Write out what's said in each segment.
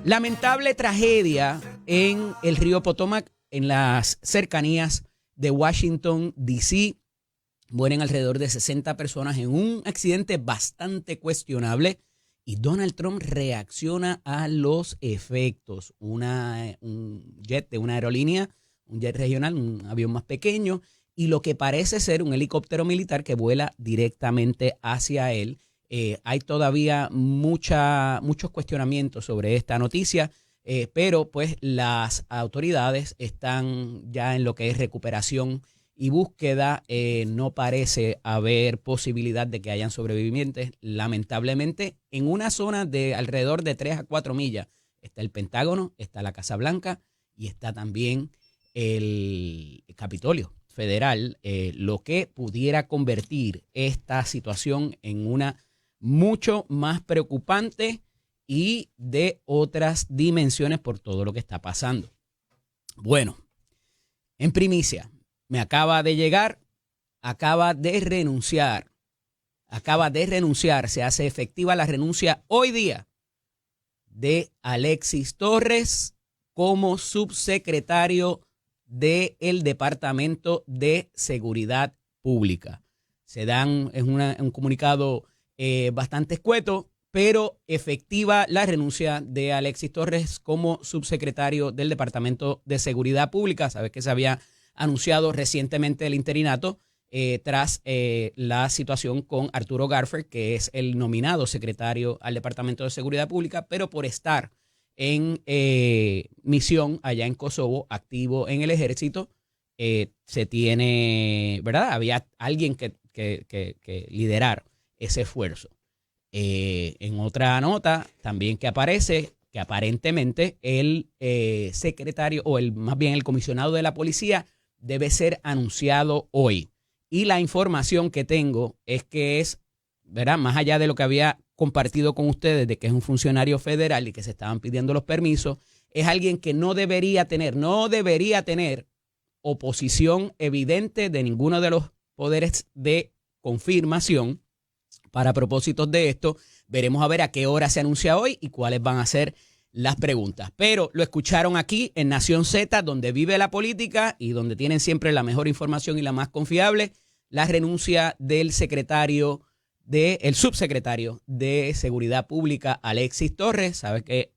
Lamentable tragedia en el río Potomac, en las cercanías de Washington, D.C. Mueren alrededor de 60 personas en un accidente bastante cuestionable y Donald Trump reacciona a los efectos. Un jet de una aerolínea, un jet regional, un avión más pequeño y lo que parece ser un helicóptero militar que vuela directamente hacia él. Hay todavía muchos cuestionamientos sobre esta noticia, pero pues las autoridades están ya en lo que es recuperación y búsqueda. No parece haber posibilidad de que hayan sobrevivientes. Lamentablemente, en una zona de alrededor de 3 a 4 millas está el Pentágono, está la Casa Blanca y está también el Capitolio Federal, lo que pudiera convertir esta situación en una mucho más preocupante y de otras dimensiones por todo lo que está pasando. Bueno, en primicia, me acaba de llegar, acaba de renunciar, se hace efectiva la renuncia hoy día de Alexis Torres como subsecretario del Departamento de Seguridad Pública. Es un comunicado bastante escueto, pero efectiva la renuncia de Alexis Torres como subsecretario del Departamento de Seguridad Pública. Sabes que se había anunciado recientemente el interinato tras la situación con Arturo Garfer, que es el nominado secretario al Departamento de Seguridad Pública, pero por estar en misión allá en Kosovo, activo en el ejército, se tiene, ¿verdad? Había alguien que liderar ese esfuerzo. En otra nota también que aparece que aparentemente el secretario o más bien el comisionado de la policía debe ser anunciado hoy. Y la información que tengo es que es, ¿verdad? Más allá de lo que había compartido con ustedes de que es un funcionario federal y que se estaban pidiendo los permisos, es alguien que no debería tener oposición evidente de ninguno de los poderes de confirmación. Para propósitos de esto, veremos a ver a qué hora se anuncia hoy y cuáles van a ser las preguntas. Pero lo escucharon aquí en Nación Z, donde vive la política y donde tienen siempre la mejor información y la más confiable, la renuncia del subsecretario de Seguridad Pública, Alexis Torres. Sabes que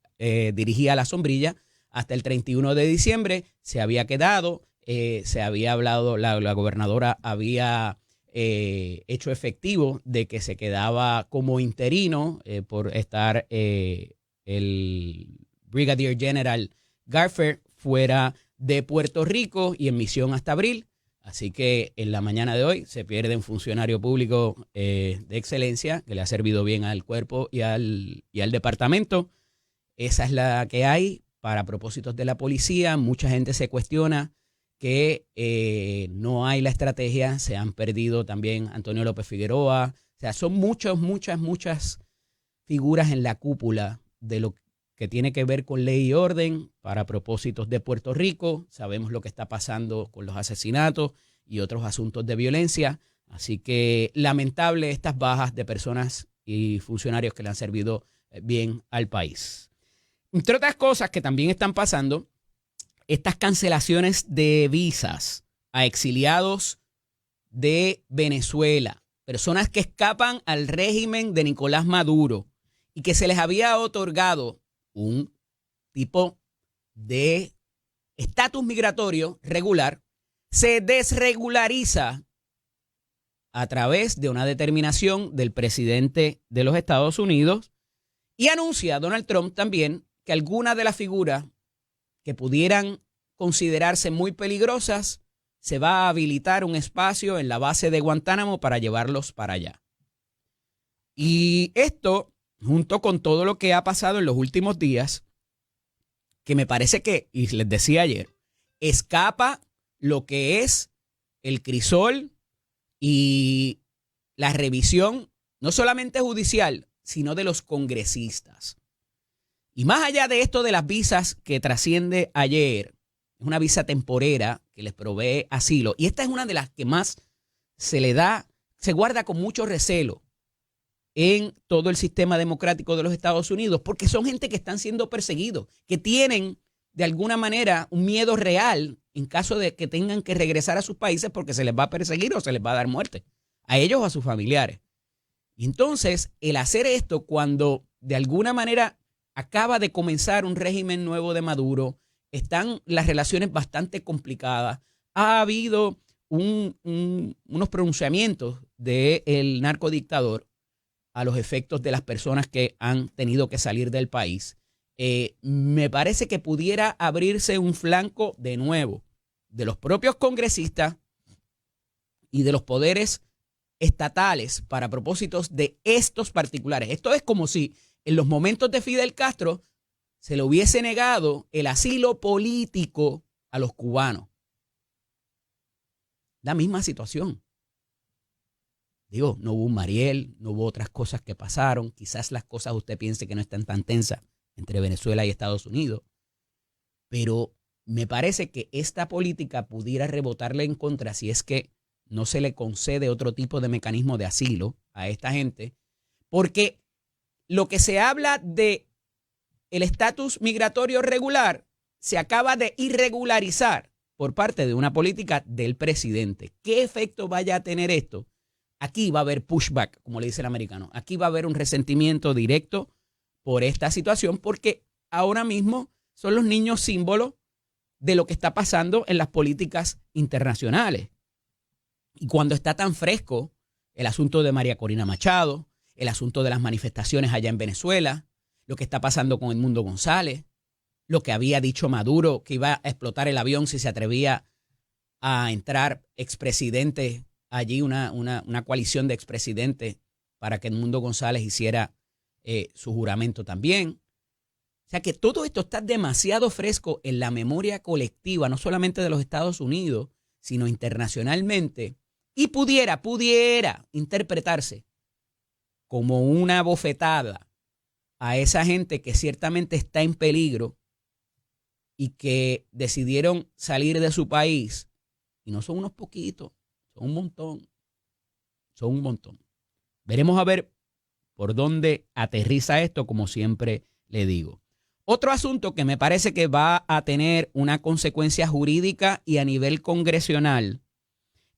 dirigía la sombrilla hasta el 31 de diciembre. Se había quedado, se había hablado, la gobernadora había hecho efectivo de que se quedaba como interino por estar el Brigadier General Garfer fuera de Puerto Rico y en misión hasta abril. Así que en la mañana de hoy se pierde un funcionario público de excelencia que le ha servido bien al cuerpo y al departamento. Esa es la que hay para propósitos de la policía. Mucha gente se cuestiona que no hay la estrategia. Se han perdido también Antonio López Figueroa. O sea, son muchas figuras en la cúpula de lo que tiene que ver con ley y orden para propósitos de Puerto Rico. Sabemos lo que está pasando con los asesinatos y otros asuntos de violencia. Así que lamentable estas bajas de personas y funcionarios que le han servido bien al país. Entre otras cosas que también están pasando, estas cancelaciones de visas a exiliados de Venezuela, personas que escapan al régimen de Nicolás Maduro y que se les había otorgado un tipo de estatus migratorio regular, se desregulariza a través de una determinación del presidente de los Estados Unidos y anuncia Donald Trump también que algunas de las figuras que pudieran considerarse muy peligrosas, se va a habilitar un espacio en la base de Guantánamo para llevarlos para allá. Y esto, junto con todo lo que ha pasado en los últimos días, que me parece que, y les decía ayer, escapa lo que es el crisol y la revisión, no solamente judicial, sino de los congresistas. Y más allá de esto de las visas que trasciende ayer, es una visa temporera que les provee asilo. Y esta es una de las que más se guarda con mucho recelo. en todo el sistema democrático de los Estados Unidos, porque son gente que están siendo perseguidos, que tienen de alguna manera un miedo real en caso de que tengan que regresar a sus países porque se les va a perseguir o se les va a dar muerte, a ellos o a sus familiares. Y entonces, el hacer esto cuando de alguna manera acaba de comenzar un régimen nuevo de Maduro, están las relaciones bastante complicadas, ha habido unos pronunciamientos del narcodictador a los efectos de las personas que han tenido que salir del país. Me parece que pudiera abrirse un flanco de nuevo de los propios congresistas y de los poderes estatales para propósitos de estos particulares. Esto es como si en los momentos de Fidel Castro se le hubiese negado el asilo político a los cubanos. La misma situación. Digo, no hubo un Mariel, no hubo otras cosas que pasaron. Quizás las cosas usted piense que no están tan tensas entre Venezuela y Estados Unidos. Pero me parece que esta política pudiera rebotarle en contra si es que no se le concede otro tipo de mecanismo de asilo a esta gente. Porque lo que se habla de el estatus migratorio regular se acaba de irregularizar por parte de una política del presidente. ¿Qué efecto vaya a tener esto? Aquí va a haber pushback, como le dice el americano. Aquí va a haber un resentimiento directo por esta situación porque ahora mismo son los niños símbolo de lo que está pasando en las políticas internacionales. Y cuando está tan fresco el asunto de María Corina Machado, el asunto de las manifestaciones allá en Venezuela, lo que está pasando con Edmundo González, lo que había dicho Maduro, que iba a explotar el avión si se atrevía a entrar expresidente allí, una coalición de expresidentes para que Edmundo González hiciera su juramento también. O sea que todo esto está demasiado fresco en la memoria colectiva, no solamente de los Estados Unidos, sino internacionalmente, y pudiera interpretarse como una bofetada a esa gente que ciertamente está en peligro y que decidieron salir de su país. Y no son unos poquitos, son un montón. Son un montón. Veremos a ver por dónde aterriza esto, como siempre le digo. Otro asunto que me parece que va a tener una consecuencia jurídica y a nivel congresional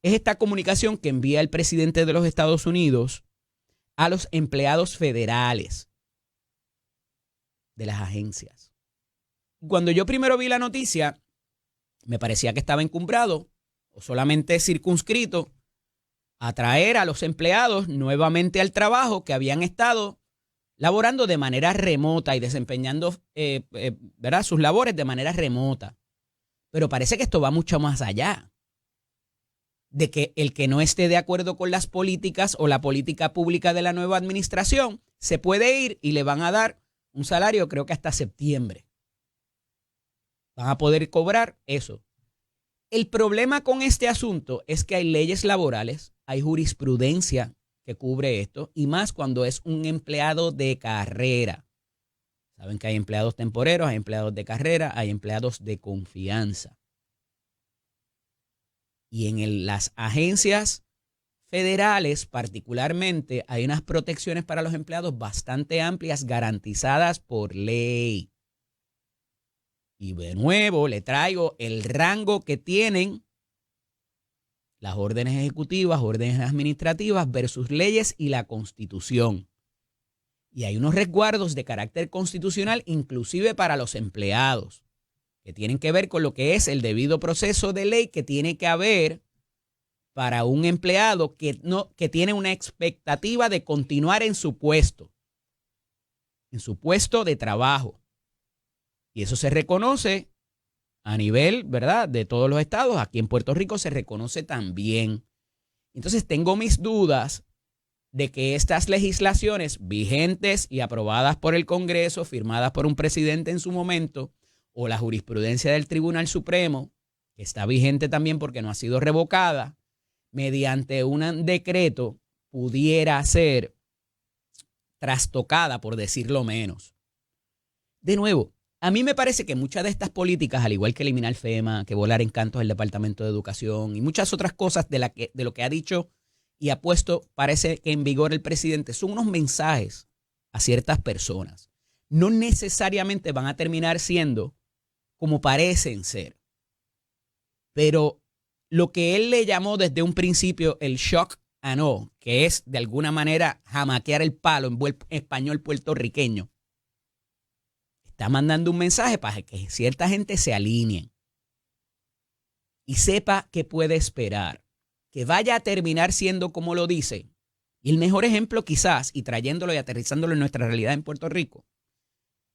es esta comunicación que envía el presidente de los Estados Unidos a los empleados federales de las agencias. Cuando yo primero vi la noticia, me parecía que estaba encumbrado o solamente circunscrito a traer a los empleados nuevamente al trabajo que habían estado laborando de manera remota y desempeñando ¿verdad? Sus labores de manera remota. Pero parece que esto va mucho más allá de que el que no esté de acuerdo con las políticas o la política pública de la nueva administración se puede ir y le van a dar un salario, creo que hasta septiembre. Van a poder cobrar eso. El problema con este asunto es que hay leyes laborales, hay jurisprudencia que cubre esto, y más cuando es un empleado de carrera. Saben que hay empleados temporeros, hay empleados de carrera, hay empleados de confianza. Y en las agencias federales particularmente hay unas protecciones para los empleados bastante amplias garantizadas por ley. Y de nuevo le traigo el rango que tienen las órdenes ejecutivas, órdenes administrativas versus leyes y la Constitución. Y hay unos resguardos de carácter constitucional inclusive para los empleados, que tienen que ver con lo que es el debido proceso de ley que tiene que haber para un empleado que tiene una expectativa de continuar en su puesto de trabajo. Y eso se reconoce a nivel, ¿verdad?, de todos los estados. Aquí en Puerto Rico se reconoce también. Entonces tengo mis dudas de que estas legislaciones vigentes y aprobadas por el Congreso, firmadas por un presidente en su momento, o la jurisprudencia del Tribunal Supremo, que está vigente también porque no ha sido revocada, mediante un decreto pudiera ser trastocada, por decirlo menos. De nuevo, a mí me parece que muchas de estas políticas, al igual que eliminar FEMA, que volar en cantos el Departamento de Educación y muchas otras cosas de lo que ha dicho y ha puesto, parece que en vigor el presidente, son unos mensajes a ciertas personas. No necesariamente van a terminar siendo como parecen ser. Pero lo que él le llamó desde un principio el shock and awe, que es de alguna manera jamaquear el palo en buen español puertorriqueño, está mandando un mensaje para que cierta gente se alinee y sepa qué puede esperar, que vaya a terminar siendo como lo dice. Y el mejor ejemplo quizás, y trayéndolo y aterrizándolo en nuestra realidad en Puerto Rico,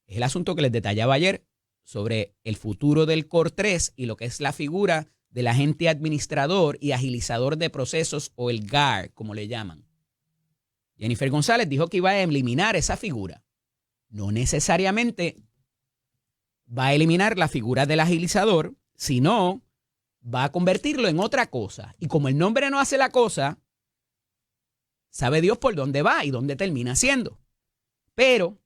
es el asunto que les detallaba ayer sobre el futuro del COR 3 y lo que es la figura del agente administrador y agilizador de procesos, o el GAR, como le llaman. Jennifer González dijo que iba a eliminar esa figura. No necesariamente va a eliminar la figura del agilizador, sino va a convertirlo en otra cosa. Y como el nombre no hace la cosa, sabe Dios por dónde va y dónde termina siendo. Pero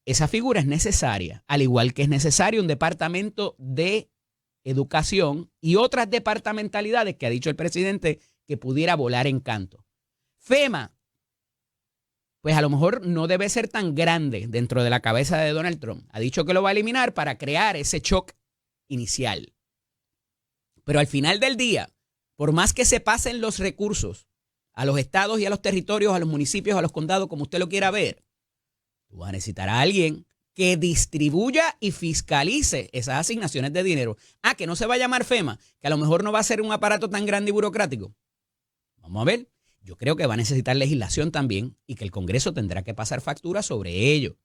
esa figura es necesaria, al igual que es necesario un departamento de educación y otras departamentalidades que ha dicho el presidente que pudiera volar en canto. FEMA, pues a lo mejor no debe ser tan grande dentro de la cabeza de Donald Trump. Ha dicho que lo va a eliminar para crear ese shock inicial. Pero al final del día, por más que se pasen los recursos a los estados y a los territorios, a los municipios, a los condados, como usted lo quiera ver, tú vas a necesitar a alguien que distribuya y fiscalice esas asignaciones de dinero. Que no se va a llamar FEMA, que a lo mejor no va a ser un aparato tan grande y burocrático. Vamos a ver. Yo creo que va a necesitar legislación también y que el Congreso tendrá que pasar factura sobre ello.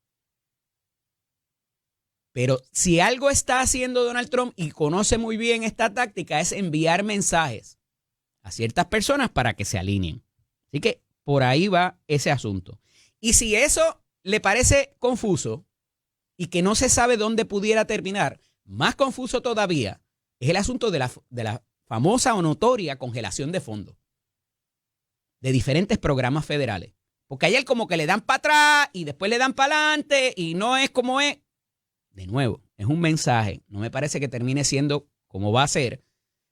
Pero si algo está haciendo Donald Trump y conoce muy bien esta táctica, es enviar mensajes a ciertas personas para que se alineen. Así que por ahí va ese asunto. Y si eso le parece confuso y que no se sabe dónde pudiera terminar, más confuso todavía es el asunto de la famosa o notoria congelación de fondos de diferentes programas federales. Porque ayer como que le dan para atrás y después le dan para adelante y no es como es. De nuevo, es un mensaje. No me parece que termine siendo como va a ser.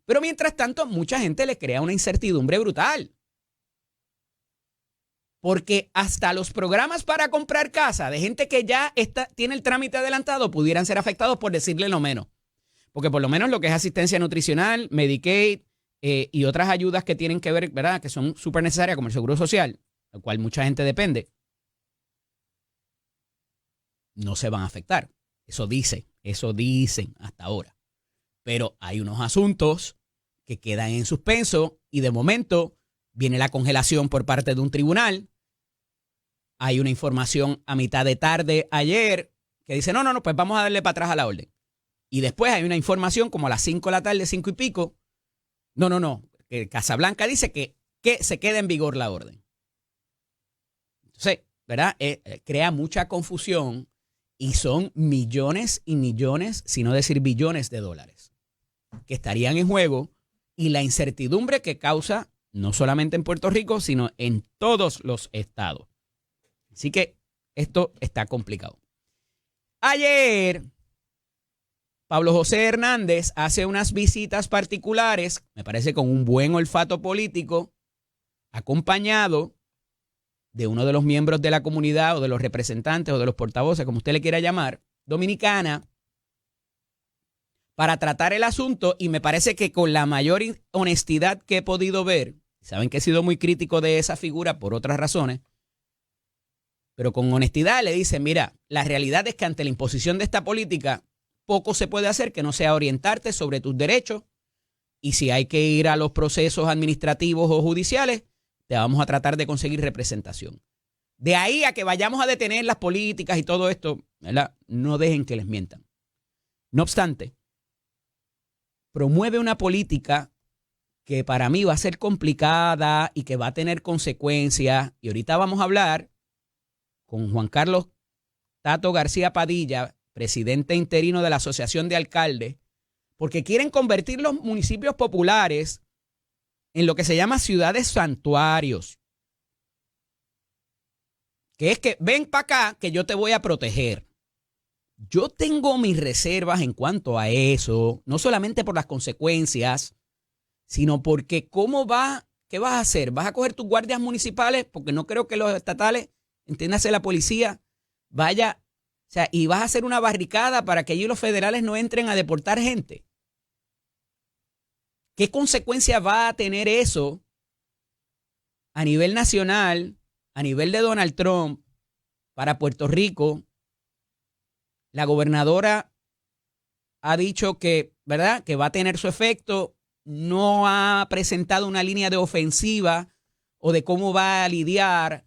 Pero mientras tanto, mucha gente le crea una incertidumbre brutal. Porque hasta los programas para comprar casa de gente que ya tiene el trámite adelantado pudieran ser afectados, por decirle lo menos. Porque por lo menos lo que es asistencia nutricional, Medicaid y otras ayudas que tienen que ver, ¿verdad?, que son súper necesarias, como el Seguro Social, del cual mucha gente depende, no se van a afectar. Eso dicen hasta ahora. Pero hay unos asuntos que quedan en suspenso y de momento viene la congelación por parte de un tribunal. Hay una información a mitad de tarde ayer que dice, no, pues vamos a darle para atrás a la orden. Y después hay una información como a las 5 de la tarde, 5 y pico. No. Casablanca dice que se queda en vigor la orden. Entonces, ¿verdad? Crea mucha confusión y son millones y millones, si no decir billones de dólares que estarían en juego y la incertidumbre que causa no solamente en Puerto Rico, sino en todos los estados. Así que esto está complicado. Ayer, Pablo José Hernández hace unas visitas particulares, me parece con un buen olfato político, acompañado de uno de los miembros de la comunidad o de los representantes o de los portavoces, como usted le quiera llamar, dominicana, para tratar el asunto, y me parece que con la mayor honestidad que he podido ver, saben que he sido muy crítico de esa figura por otras razones, pero con honestidad le dicen, mira, la realidad es que ante la imposición de esta política, poco se puede hacer que no sea orientarte sobre tus derechos, y si hay que ir a los procesos administrativos o judiciales, te vamos a tratar de conseguir representación. De ahí a que vayamos a detener las políticas y todo esto, ¿verdad?, no dejen que les mientan. No obstante, promueve una política que para mí va a ser complicada y que va a tener consecuencias. Y ahorita vamos a hablar con Juan Carlos Tato García Padilla, presidente interino de la Asociación de Alcaldes, porque quieren convertir los municipios populares en lo que se llama ciudades santuarios. Que es que ven para acá que yo te voy a proteger. Yo tengo mis reservas en cuanto a eso, no solamente por las consecuencias, sino porque cómo va ¿qué vas a hacer? ¿Vas a coger tus guardias municipales? Porque no creo que los estatales, entiéndase la policía, vaya, o sea, y vas a hacer una barricada para que allí los federales no entren a deportar gente. ¿Qué consecuencias va a tener eso a nivel nacional, a nivel de Donald Trump, para Puerto Rico? La gobernadora ha dicho que, ¿verdad?, que va a tener su efecto. No ha presentado una línea de ofensiva o de cómo va a lidiar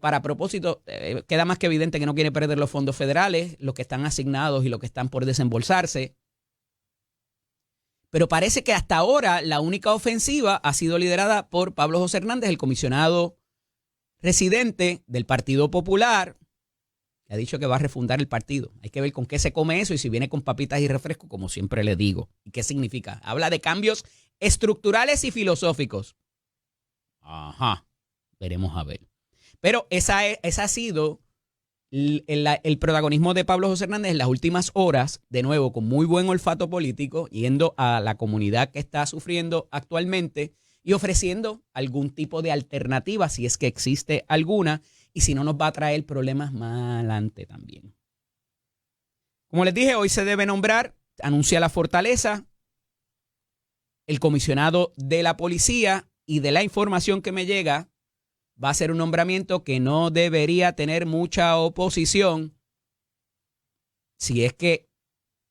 para propósito. Queda más que evidente que no quiere perder los fondos federales, los que están asignados y los que están por desembolsarse. Pero parece que hasta ahora la única ofensiva ha sido liderada por Pablo José Hernández, el comisionado residente del Partido Popular, que ha dicho que va a refundar el partido. Hay que ver con qué se come eso y si viene con papitas y refresco, como siempre le digo. ¿Y qué significa? Habla de cambios estructurales y filosóficos. Ajá, veremos a ver. Pero esa ha sido el protagonismo de Pablo José Hernández en las últimas horas, de nuevo, con muy buen olfato político, yendo a la comunidad que está sufriendo actualmente y ofreciendo algún tipo de alternativa, si es que existe alguna, y si no nos va a traer problemas más adelante también. Como les dije, hoy se debe nombrar, anuncia la fortaleza, el comisionado de la policía, y de la información que me llega, va a ser un nombramiento que no debería tener mucha oposición si es que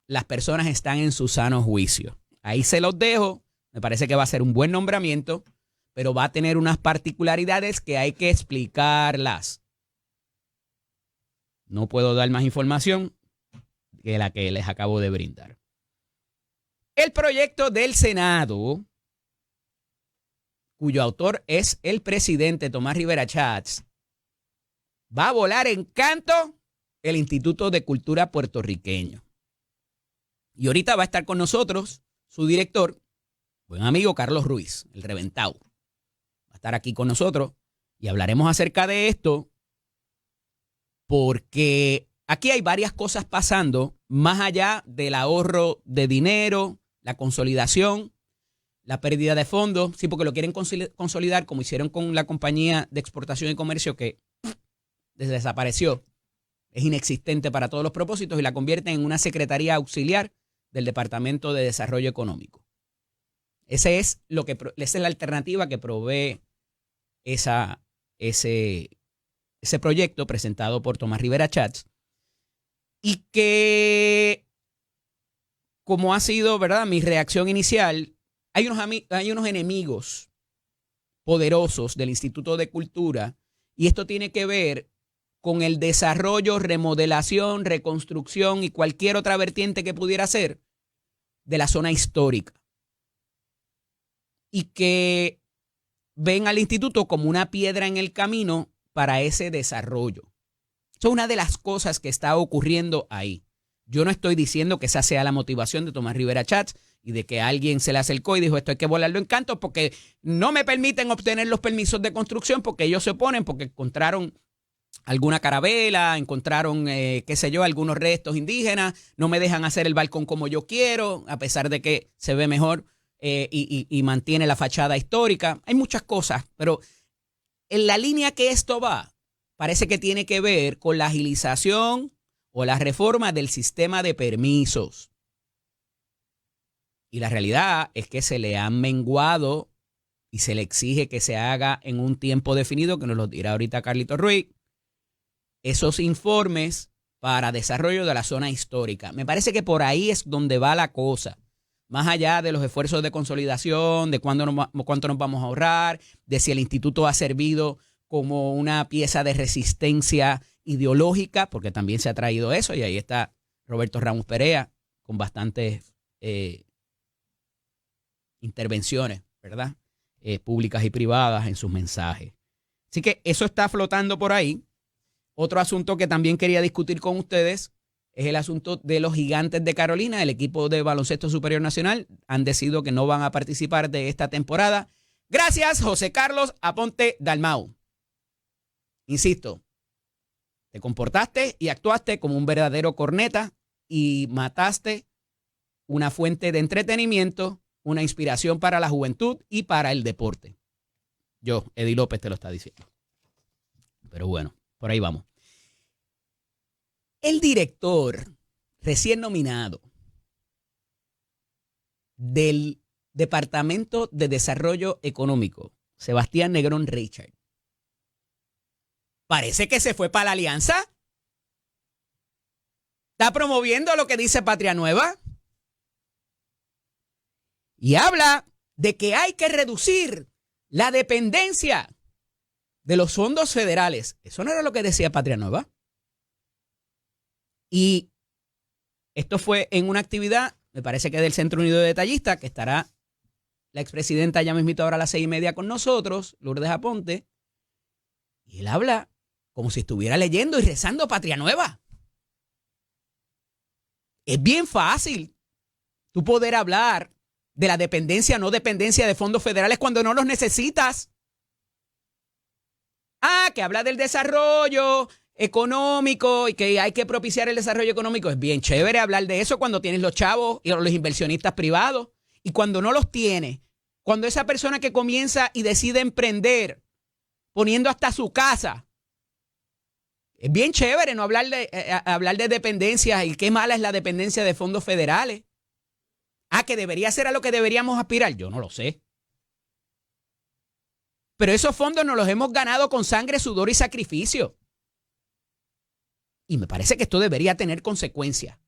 las personas están en su sano juicio. Ahí se los dejo. Me parece que va a ser un buen nombramiento, pero va a tener unas particularidades que hay que explicarlas. No puedo dar más información que la que les acabo de brindar. El proyecto del Senado, cuyo autor es el presidente Tomás Rivera Chats, va a volar en canto el Instituto de Cultura puertorriqueño. Y ahorita va a estar con nosotros su director, buen amigo Carlos Ruiz, el reventado. Va a estar aquí con nosotros y hablaremos acerca de esto porque aquí hay varias cosas pasando más allá del ahorro de dinero, la consolidación, la pérdida de fondos, sí, porque lo quieren consolidar como hicieron con la compañía de exportación y comercio que desapareció, es inexistente para todos los propósitos y la convierten en una secretaría auxiliar del Departamento de Desarrollo Económico. Esa es la alternativa que provee ese proyecto presentado por Tomás Rivera Chats y que, como ha sido, ¿verdad?, mi reacción inicial, hay unos enemigos poderosos del Instituto de Cultura y esto tiene que ver con el desarrollo, remodelación, reconstrucción y cualquier otra vertiente que pudiera ser de la zona histórica. Y que ven al instituto como una piedra en el camino para ese desarrollo. Eso es una de las cosas que está ocurriendo ahí. Yo no estoy diciendo que esa sea la motivación de Tomás Rivera Chats y de que alguien se le acercó y dijo esto hay que volarlo en canto porque no me permiten obtener los permisos de construcción porque ellos se oponen porque encontraron alguna carabela, encontraron, qué sé yo, algunos restos indígenas, no me dejan hacer el balcón como yo quiero, a pesar de que se ve mejor y mantiene la fachada histórica. Hay muchas cosas, pero en la línea que esto va, parece que tiene que ver con la agilización o la reforma del sistema de permisos. Y la realidad es que se le han menguado y se le exige que se haga en un tiempo definido, que nos lo dirá ahorita Carlito Ruiz, esos informes para desarrollo de la zona histórica. Me parece que por ahí es donde va la cosa. Más allá de los esfuerzos de consolidación, de cuánto nos vamos a ahorrar, de si el instituto ha servido como una pieza de resistencia ideológica, porque también se ha traído eso, y ahí está Roberto Ramos Perea con bastantes intervenciones, ¿verdad?, públicas y privadas en sus mensajes. Así que eso está flotando por ahí. Otro asunto que también quería discutir con ustedes es el asunto de los Gigantes de Carolina. El equipo de baloncesto superior nacional han decidido que no van a participar de esta temporada. Gracias, José Carlos Aponte Dalmau. Insisto, te comportaste y actuaste como un verdadero corneta y mataste una fuente de entretenimiento, una inspiración para la juventud y para el deporte. Eddie López te lo está diciendo. Pero bueno, por ahí vamos. El director recién nominado del Departamento de Desarrollo Económico, Sebastián Negrón Richard, parece que se fue para la alianza. Está promoviendo lo que dice Patria Nueva. Y habla de que hay que reducir la dependencia de los fondos federales. Eso no era lo que decía Patria Nueva. Y esto fue en una actividad, me parece que del Centro Unido de Detallistas, que estará la expresidenta ya mismito ahora a las 6:30 con nosotros, Lourdes Aponte. Y él habla como si estuviera leyendo y rezando Patria Nueva. Es bien fácil tú poder hablar de la dependencia o no dependencia de fondos federales cuando no los necesitas. Que habla del desarrollo económico y que hay que propiciar el desarrollo económico. Es bien chévere hablar de eso cuando tienes los chavos y los inversionistas privados. Y cuando no los tienes, cuando esa persona que comienza y decide emprender, poniendo hasta su casa, es bien chévere no hablar de dependencias y qué mala es la dependencia de fondos federales. Que debería ser a lo que deberíamos aspirar. Yo no lo sé. Pero esos fondos nos los hemos ganado con sangre, sudor y sacrificio. Y me parece que esto debería tener consecuencias.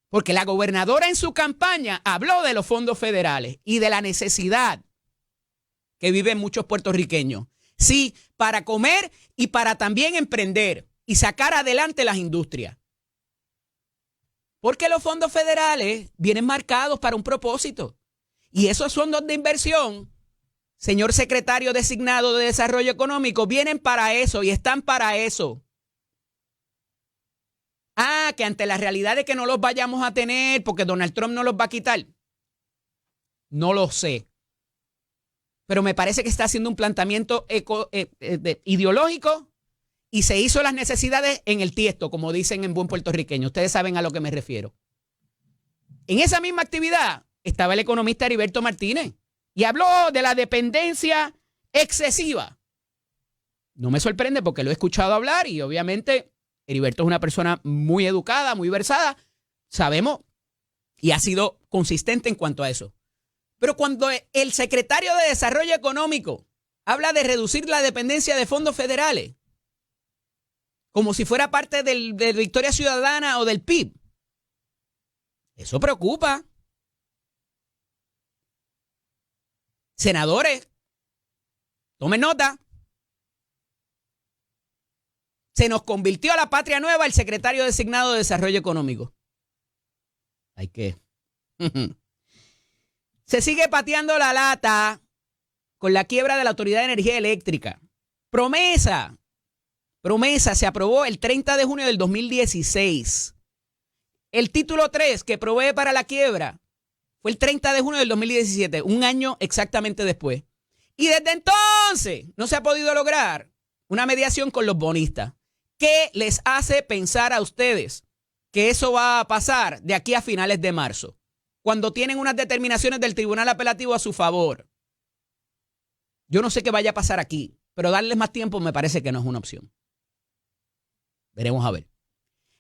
Porque la gobernadora en su campaña habló de los fondos federales y de la necesidad que viven muchos puertorriqueños. Sí, para comer y para también emprender y sacar adelante las industrias. Porque los fondos federales vienen marcados para un propósito. Y esos fondos de inversión, señor secretario designado de Desarrollo Económico, vienen para eso y están para eso. Que ante la realidad de que no los vayamos a tener porque Donald Trump no los va a quitar. No lo sé. Pero me parece que está haciendo un planteamiento ideológico y se hizo las necesidades en el tiesto, como dicen en buen puertorriqueño. Ustedes saben a lo que me refiero. En esa misma actividad estaba el economista Heriberto Martínez y habló de la dependencia excesiva. No me sorprende porque lo he escuchado hablar y obviamente Heriberto es una persona muy educada, muy versada. Sabemos y ha sido consistente en cuanto a eso. Pero cuando el secretario de Desarrollo Económico habla de reducir la dependencia de fondos federales, como si fuera parte de Victoria Ciudadana o del PIB, eso preocupa. Senadores, tomen nota. Se nos convirtió a la Patria Nueva el secretario designado de Desarrollo Económico. Hay que... Se sigue pateando la lata con la quiebra de la Autoridad de Energía Eléctrica. Promesa, se aprobó el 30 de junio del 2016. El título 3 que provee para la quiebra fue el 30 de junio del 2017, un año exactamente después. Y desde entonces no se ha podido lograr una mediación con los bonistas. ¿Qué les hace pensar a ustedes que eso va a pasar de aquí a finales de marzo, cuando tienen unas determinaciones del Tribunal Apelativo a su favor? Yo no sé qué vaya a pasar aquí, pero darles más tiempo me parece que no es una opción. Veremos a ver.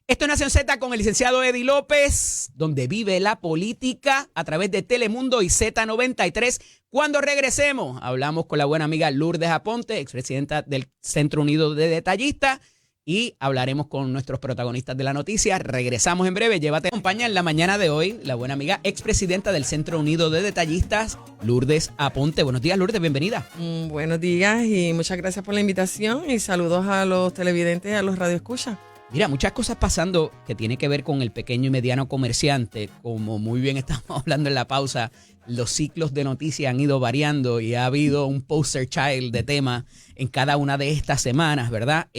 Esto es Nación Z con el licenciado Eddie López, donde vive la política a través de Telemundo y Z93. Cuando regresemos, hablamos con la buena amiga Lourdes Aponte, expresidenta del Centro Unido de Detallistas, y hablaremos con nuestros protagonistas de la noticia. Regresamos en breve. Llévate acompaña en la mañana de hoy la buena amiga expresidenta del Centro Unido de Detallistas, Lourdes Aponte. Buenos días, Lourdes, bienvenida. Buenos días y muchas gracias por la invitación y saludos a los televidentes y a los radioescuchas. Mira, muchas cosas pasando que tiene que ver con el pequeño y mediano comerciante. Como muy bien estamos hablando en la pausa, los ciclos de noticias han ido variando y ha habido un poster child de tema en cada una de estas semanas, ¿verdad?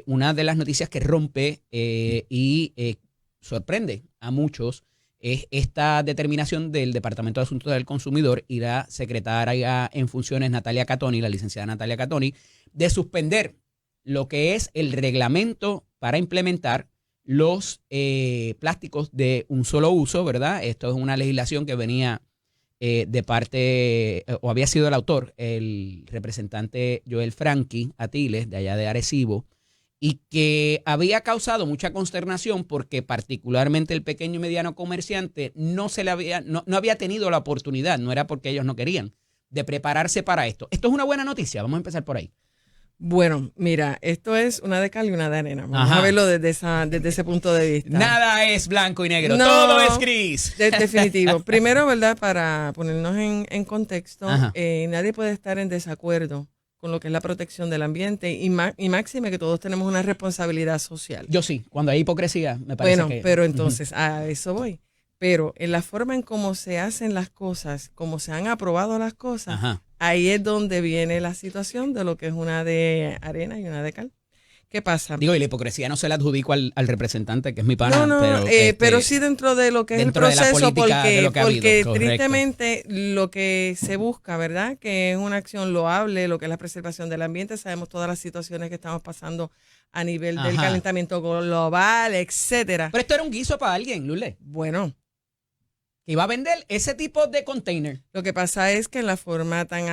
Una de las noticias que rompe y sorprende a muchos es esta determinación del Departamento de Asuntos del Consumidor y la secretaria en funciones Natalia Catoni, la licenciada Natalia Catoni, de suspender lo que es el reglamento para implementar los plásticos de un solo uso, ¿verdad? Esto es una legislación que venía de parte, o había sido el autor, el representante Joel Franqui Atiles, de allá de Arecibo, y que había causado mucha consternación porque particularmente el pequeño y mediano comerciante no había tenido la oportunidad, no era porque ellos no querían, de prepararse para esto. Esto es una buena noticia, vamos a empezar por ahí. Bueno, mira, esto es una de cal y una de arena. Vamos a verlo desde ese punto de vista. Nada es blanco y negro, todo es gris. Definitivo. Primero, ¿verdad? Para ponernos en contexto, nadie puede estar en desacuerdo con lo que es la protección del ambiente y máxime que todos tenemos una responsabilidad social. Yo sí, cuando hay hipocresía, me parece que... Pero entonces, a eso voy. Pero en la forma en cómo se hacen las cosas, cómo se han aprobado las cosas, ahí es donde viene la situación de lo que es una de arena y una de cal. ¿Qué pasa? Digo, y la hipocresía no se la adjudico al representante, que es mi pana. Pero sí dentro de lo que es el proceso, porque tristemente lo que se busca, ¿verdad? Que es una acción loable, lo que es la preservación del ambiente. Sabemos todas las situaciones que estamos pasando a nivel del calentamiento global, etcétera. Pero esto era un guiso para alguien, Lule. Bueno. Que iba a vender ese tipo de container. Lo que pasa es que en la forma tan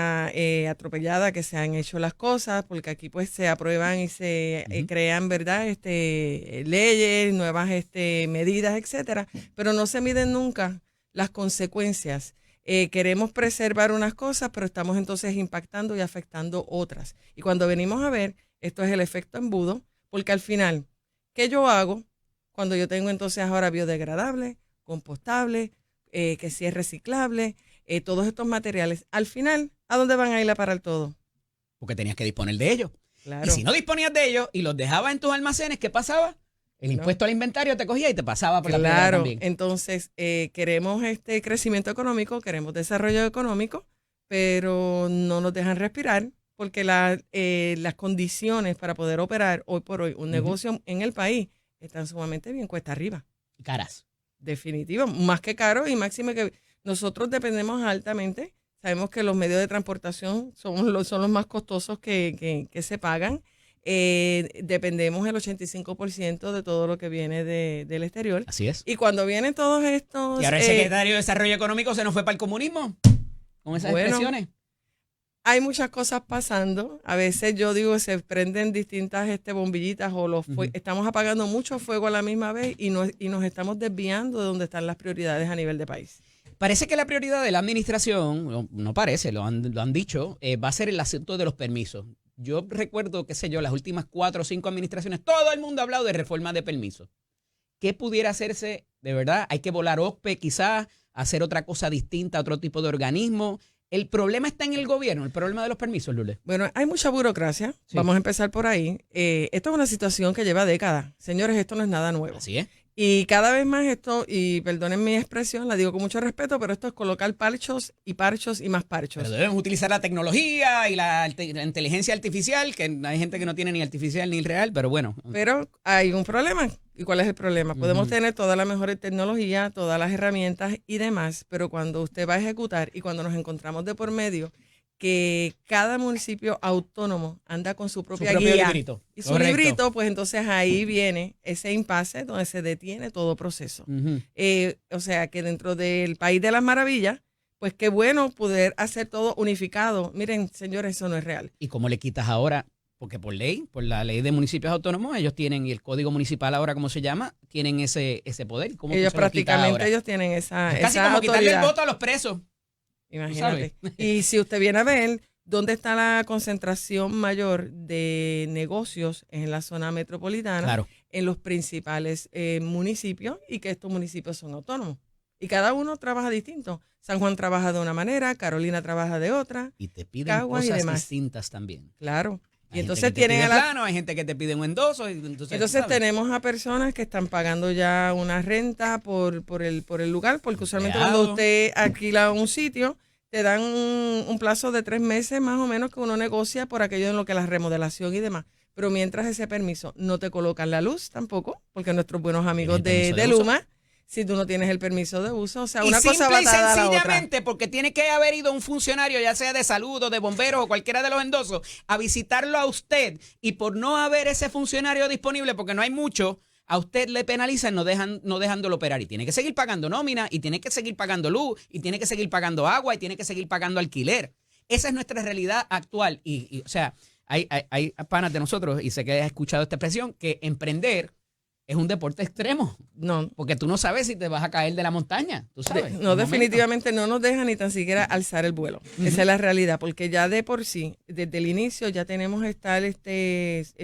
atropellada que se han hecho las cosas, porque aquí pues se aprueban y se crean, ¿verdad? Leyes, nuevas medidas, etcétera, pero no se miden nunca las consecuencias. Queremos preservar unas cosas, pero estamos entonces impactando y afectando otras. Y cuando venimos a ver, esto es el efecto embudo, porque al final, ¿qué yo hago cuando yo tengo entonces ahora biodegradable, compostable, que si es reciclable, todos estos materiales? Al final, ¿a dónde van a ir a parar todo? Porque tenías que disponer de ellos. Claro. Y si no disponías de ellos y los dejabas en tus almacenes, ¿qué pasaba? El impuesto al inventario te cogía y te pasaba por la piedra también. Entonces, queremos crecimiento económico, queremos desarrollo económico, pero no nos dejan respirar porque las condiciones para poder operar hoy por hoy un negocio en el país están sumamente bien cuesta arriba. Caras. Definitivo, más que caro y máxime que nosotros dependemos altamente. Sabemos que los medios de transportación son los más costosos que se pagan. Dependemos el 85% de todo lo que viene del exterior. Así es. Y cuando vienen todos estos... Y ahora el secretario de Desarrollo Económico se nos fue para el comunismo con esas expresiones. Hay muchas cosas pasando. A veces yo digo se prenden distintas bombillitas o estamos apagando mucho fuego a la misma vez y nos estamos desviando de donde están las prioridades a nivel de país. Parece que la prioridad de la administración, no parece, lo han dicho, va a ser el asunto de los permisos. Yo recuerdo, qué sé yo, las últimas 4 o 5 administraciones, todo el mundo ha hablado de reforma de permisos. ¿Qué pudiera hacerse de verdad? Hay que volar OSPE quizás, hacer otra cosa distinta, otro tipo de organismo. El problema está en el gobierno, el problema de los permisos, Lule. Bueno, hay mucha burocracia. Sí. Vamos a empezar por ahí. Esto es una situación que lleva décadas. Señores, esto no es nada nuevo. Así es. Y cada vez más esto, y perdonen mi expresión, la digo con mucho respeto, pero esto es colocar parchos y más parchos. Pero debemos utilizar la tecnología y la inteligencia artificial, que hay gente que no tiene ni artificial ni real, pero bueno. Pero hay un problema. ¿Y cuál es el problema? Podemos tener toda la mejor tecnología, todas las herramientas y demás, pero cuando usted va a ejecutar y cuando nos encontramos de por medio que cada municipio autónomo anda con su propia guía librito. Y su librito, pues entonces ahí viene ese impasse donde se detiene todo proceso. O sea que dentro del país de las maravillas, pues qué bueno poder hacer todo unificado. Miren, señores, eso no es real. ¿Y cómo le quitas ahora? Porque por ley, por la ley de municipios autónomos, ellos tienen, y el código municipal ahora, ¿cómo se llama? Tienen ese poder. ¿Cómo ellos prácticamente ellos tienen esa es casi como autoridad. Quitarle el voto a los presos. Imagínate. Y si usted viene a ver dónde está la concentración mayor de negocios en la zona metropolitana, claro, en los principales municipios, y que estos municipios son autónomos. Y cada uno trabaja distinto. San Juan trabaja de una manera, Carolina trabaja de otra. Y te piden cosas distintas también. Claro. Hay y entonces tienen hay gente que te pide un endoso. Entonces tenemos a personas que están pagando ya una renta por el lugar, porque usualmente cuando usted alquila un sitio, te dan un plazo de 3 meses más o menos que uno negocia por aquello en lo que la remodelación y demás. Pero mientras ese permiso no te colocan la luz tampoco, porque nuestros buenos amigos de Luma, si tú no tienes el permiso de uso, o sea, una cosa va atada a la otra. Sencillamente porque tiene que haber ido un funcionario, ya sea de salud o de bomberos o cualquiera de los endosos, a visitarlo a usted, y por no haber ese funcionario disponible, porque no hay mucho, a usted le penalizan no dejándolo operar y tiene que seguir pagando nómina y tiene que seguir pagando luz y tiene que seguir pagando agua y tiene que seguir pagando alquiler. Esa es nuestra realidad actual y o sea, hay panas de nosotros, y sé que has escuchado esta expresión, que emprender es un deporte extremo. No. Porque tú no sabes si te vas a caer de la montaña, tú sabes. No, definitivamente no nos deja ni tan siquiera alzar el vuelo. Esa es la realidad, porque ya de por sí, desde el inicio ya tenemos que estar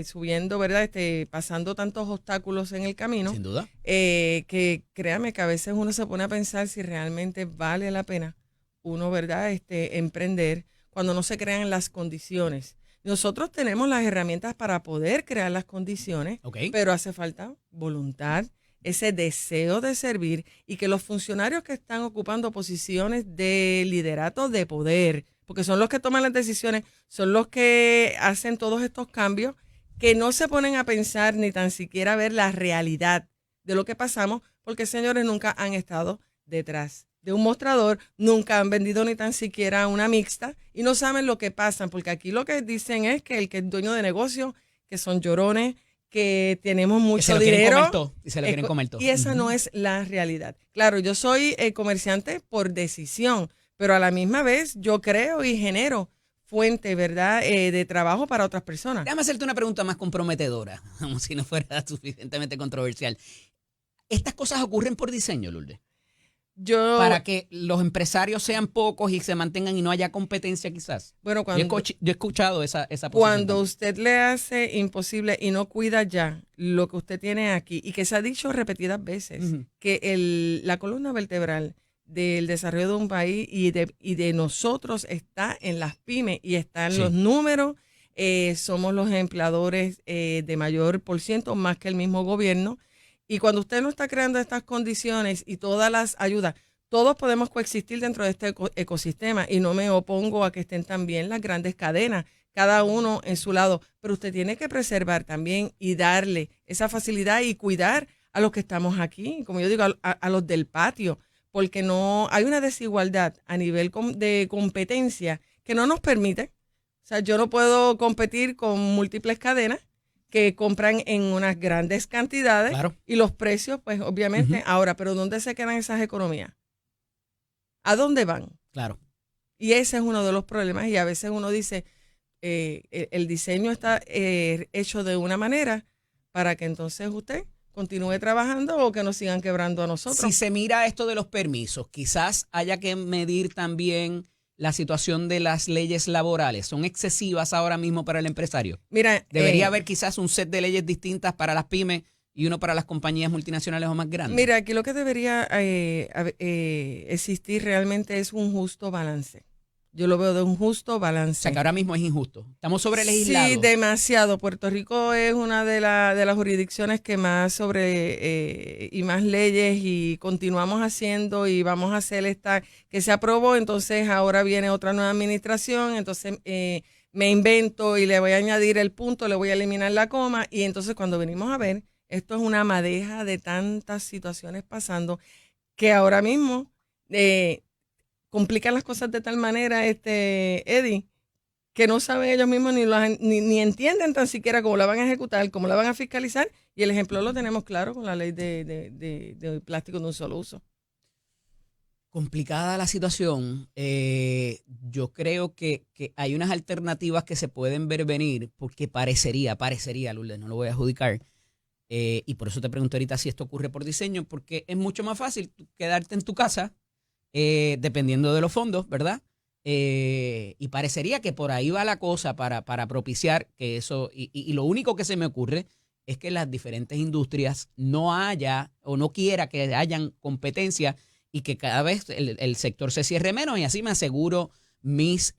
subiendo, ¿verdad? Pasando tantos obstáculos en el camino. Sin duda. Que créame que a veces uno se pone a pensar si realmente vale la pena uno, ¿verdad? Emprender cuando no se crean las condiciones. Nosotros tenemos las herramientas para poder crear las condiciones, pero hace falta voluntad, ese deseo de servir y que los funcionarios que están ocupando posiciones de liderato de poder, porque son los que toman las decisiones, son los que hacen todos estos cambios, que no se ponen a pensar ni tan siquiera a ver la realidad de lo que pasamos, porque señores nunca han estado detrás de un mostrador, nunca han vendido ni tan siquiera una mixta y no saben lo que pasan, porque aquí lo que dicen es que el que es dueño de negocio, que son llorones, que tenemos mucho dinero y se lo quieren comer todo. Y esa no es la realidad. Claro, yo soy comerciante por decisión, pero a la misma vez yo creo y genero fuente, ¿verdad?, de trabajo para otras personas. Déjame hacerte una pregunta más comprometedora, como si no fuera suficientemente controversial. ¿Estas cosas ocurren por diseño, Lourdes? Para que los empresarios sean pocos y se mantengan y no haya competencia quizás. Bueno, yo he escuchado esa posición. Cuando usted le hace imposible y no cuida ya lo que usted tiene aquí, y que se ha dicho repetidas veces, que la columna vertebral del desarrollo de un país y de nosotros está en las pymes y está en los números, somos los empleadores de mayor % más que el mismo gobierno. Y cuando usted no está creando estas condiciones y todas las ayudas, todos podemos coexistir dentro de este ecosistema y no me opongo a que estén también las grandes cadenas, cada uno en su lado, pero usted tiene que preservar también y darle esa facilidad y cuidar a los que estamos aquí, como yo digo, a los del patio, porque no hay una desigualdad a nivel de competencia que no nos permite. O sea, yo no puedo competir con múltiples cadenas que compran en unas grandes cantidades y los precios, pues obviamente, ahora, pero ¿dónde se quedan esas economías? ¿A dónde van? Claro. Y ese es uno de los problemas y a veces uno dice, el diseño está hecho de una manera para que entonces usted continúe trabajando o que nos sigan quebrando a nosotros. Si se mira esto de los permisos, quizás haya que medir también la situación de las leyes laborales. ¿Son excesivas ahora mismo para el empresario? Mira, debería haber quizás un set de leyes distintas para las pymes y uno para las compañías multinacionales o más grandes. Mira, aquí lo que debería existir realmente es un justo balance. Yo lo veo de un justo balance. O sea, que ahora mismo es injusto. Estamos sobre legislado. Sí, demasiado. Puerto Rico es una de las jurisdicciones que más y más leyes y continuamos haciendo y vamos a hacer esta que se aprobó. Entonces ahora viene otra nueva administración. Entonces me invento y le voy a añadir el punto, le voy a eliminar la coma. Y entonces cuando venimos a ver, esto es una madeja de tantas situaciones pasando que ahora mismo complican las cosas de tal manera, Eddie, que no saben ellos mismos ni entienden tan siquiera cómo la van a ejecutar, cómo la van a fiscalizar, y el ejemplo lo tenemos claro con la ley de plástico de un solo uso. Complicada la situación. Yo creo que hay unas alternativas que se pueden ver venir, porque parecería, Lourdes, no lo voy a adjudicar, y por eso te pregunto ahorita si esto ocurre por diseño, porque es mucho más fácil quedarte en tu casa, dependiendo de los fondos, ¿verdad? Y parecería que por ahí va la cosa para propiciar que eso, y lo único que se me ocurre es que las diferentes industrias no haya o no quiera que hayan competencia y que cada vez el sector se cierre menos y así me aseguro mis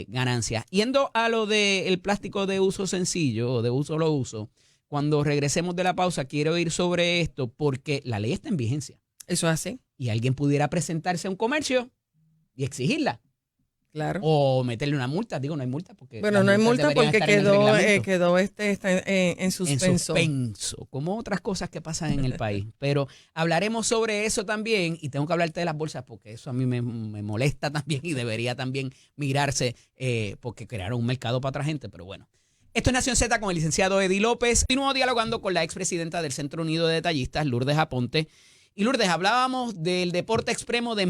ganancias. Yendo a lo del plástico de uso sencillo o de uso lo uso, cuando regresemos de la pausa quiero ir sobre esto porque la ley está en vigencia. Eso es así. Y alguien pudiera presentarse a un comercio y exigirla. Claro. O meterle una multa. Digo, no hay multa porque... Bueno, no hay multa porque quedó está en suspenso. En suspenso, como otras cosas que pasan en el país. Pero hablaremos sobre eso también y tengo que hablarte de las bolsas porque eso a mí me molesta también y debería también mirarse porque crearon un mercado para otra gente. Pero bueno, Esto es Nación Z con el licenciado Eddie López. Continúo dialogando con la expresidenta del Centro Unido de Detallistas, Lourdes Aponte. Y Lourdes, hablábamos del deporte extremo de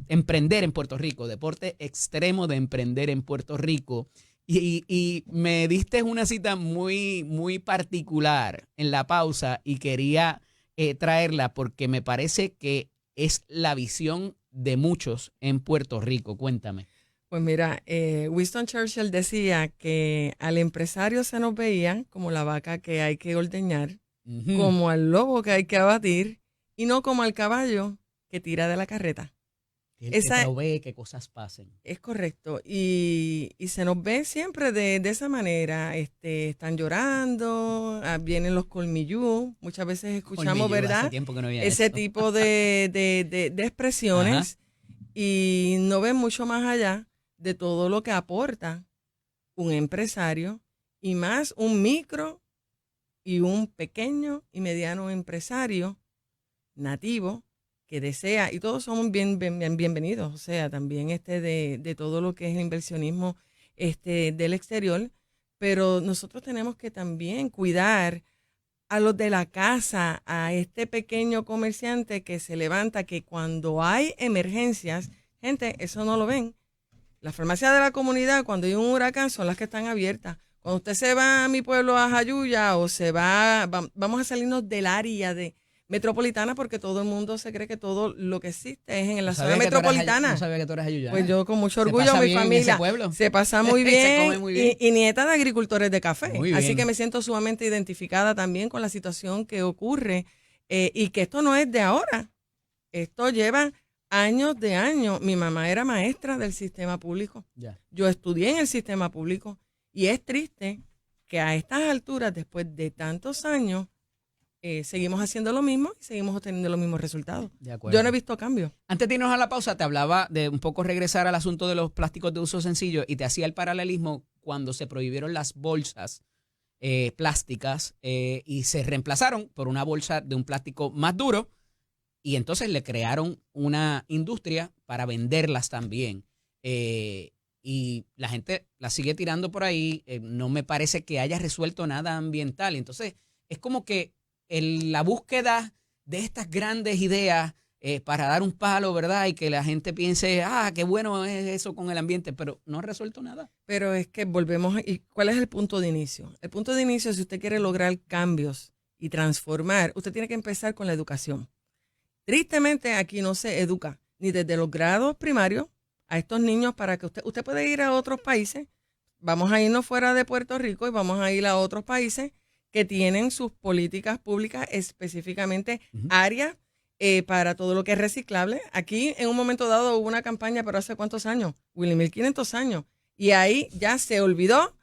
emprender en Puerto Rico, deporte extremo de emprender en Puerto Rico. Y me diste una cita muy, muy particular en la pausa y quería traerla porque me parece que es la visión de muchos en Puerto Rico. Cuéntame. Pues mira, Winston Churchill decía que al empresario se nos veía como la vaca que hay que ordeñar, como al lobo que hay que abatir y no como al caballo que tira de la carreta. El que provee que cosas pasen. Es correcto. Y se nos ve siempre de esa manera. Están llorando, vienen los colmillú. Muchas veces escuchamos, ¿verdad? Hace tiempo que no había ese esto. tipo de expresiones. Ajá. Y no ven mucho más allá de todo lo que aporta un empresario y más un micro y un pequeño y mediano empresario nativo que desea, y todos somos bienvenidos, o sea, también de todo lo que es el inversionismo del exterior, pero nosotros tenemos que también cuidar a los de la casa, a este pequeño comerciante que se levanta, que cuando hay emergencias, gente, eso no lo ven. Las farmacias de la comunidad, cuando hay un huracán, son las que están abiertas. Cuando usted se va a mi pueblo, a Jayuya, o vamos a salirnos del área metropolitana, porque todo el mundo se cree que todo lo que existe es en la zona metropolitana. No sabía que tú eras Jayuya. Pues yo con mucho orgullo, mi familia se pasa muy bien, se come muy bien. Y nieta de agricultores de café. Muy Así bien. que me siento sumamente identificada también con la situación que ocurre y que esto no es de ahora. Esto lleva años de años. Mi mamá era maestra del sistema público. Ya. Yo estudié en el sistema público y es triste que a estas alturas, después de tantos años, seguimos haciendo lo mismo y seguimos obteniendo los mismos resultados. Yo no he visto cambios. Antes de irnos a la pausa, te hablaba de un poco regresar al asunto de los plásticos de uso sencillo y te hacía el paralelismo cuando se prohibieron las bolsas plásticas y se reemplazaron por una bolsa de un plástico más duro y entonces le crearon una industria para venderlas también. Y la gente las sigue tirando por ahí. No me parece que haya resuelto nada ambiental. Entonces, es como que la búsqueda de estas grandes ideas para dar un palo, ¿verdad? Y que la gente piense, qué bueno es eso con el ambiente, pero no ha resuelto nada. Pero es que volvemos, ¿y cuál es el punto de inicio? El punto de inicio, si usted quiere lograr cambios y transformar, usted tiene que empezar con la educación. Tristemente, aquí no se educa, ni desde los grados primarios a estos niños para que usted puede ir a otros países, vamos a irnos fuera de Puerto Rico y vamos a ir a otros países que tienen sus políticas públicas específicamente áreas para todo lo que es reciclable. Aquí en un momento dado hubo una campaña, pero ¿hace cuántos años? 1500 años. Y ahí ya se olvidó,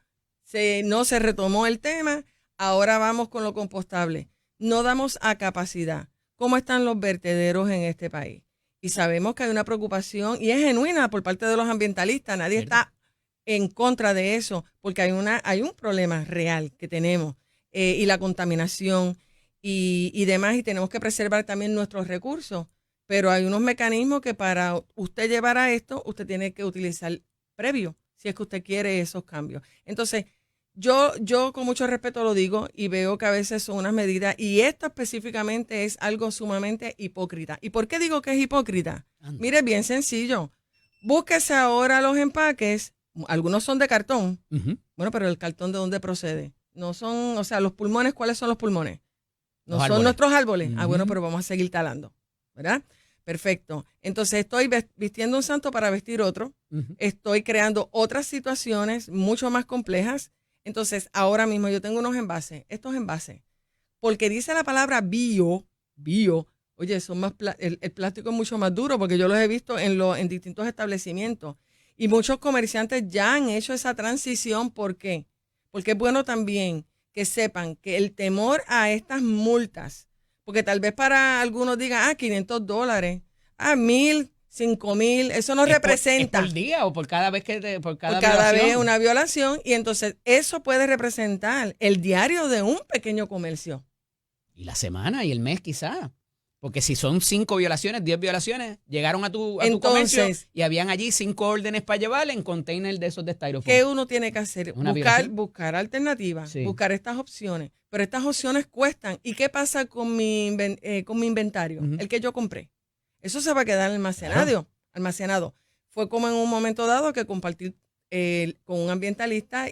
no se retomó el tema, ahora vamos con lo compostable. No damos a capacidad. ¿Cómo están los vertederos en este país? Y sabemos que hay una preocupación, y es genuina por parte de los ambientalistas, nadie está en contra de eso, porque hay un problema real que tenemos. Y la contaminación y demás, y tenemos que preservar también nuestros recursos, pero hay unos mecanismos que para usted llevar a esto, usted tiene que utilizar previo, si es que usted quiere esos cambios. Entonces, yo con mucho respeto lo digo y veo que a veces son unas medidas, y esto específicamente es algo sumamente hipócrita. ¿Y por qué digo que es hipócrita? Mire, bien sencillo, búsquese ahora los empaques, algunos son de cartón, bueno, pero el cartón ¿de dónde procede? No son, o sea, los pulmones, ¿cuáles son los pulmones? No son árboles. Nuestros árboles. Bueno, pero vamos a seguir talando, ¿verdad? Perfecto. Entonces estoy vistiendo un santo para vestir otro. Estoy creando otras situaciones mucho más complejas. Entonces, ahora mismo yo tengo unos envases, estos envases, porque dice la palabra bio, oye, son más el plástico es mucho más duro, porque yo los he visto en distintos establecimientos. Y muchos comerciantes ya han hecho esa transición. ¿Por qué? Porque es bueno también que sepan que el temor a estas multas, porque tal vez para algunos digan, $500, $1,000, $5,000, eso no representa. ¿Por día o por cada vez por cada violación? Vez una violación, y entonces eso puede representar el diario de un pequeño comercio. Y la semana y el mes quizá. Porque si son 5 violaciones, 10 violaciones, llegaron a tu Entonces, comercio y habían allí 5 órdenes para llevar en container de esos de styrofoam. ¿qué uno tiene que hacer? ¿Una violación? Buscar alternativas, Sí. buscar estas opciones. Pero estas opciones cuestan. ¿Y qué pasa con mi inventario? Ujú. El que yo compré. Eso se va a quedar almacenado. Fue como en un momento dado que compartí con un ambientalista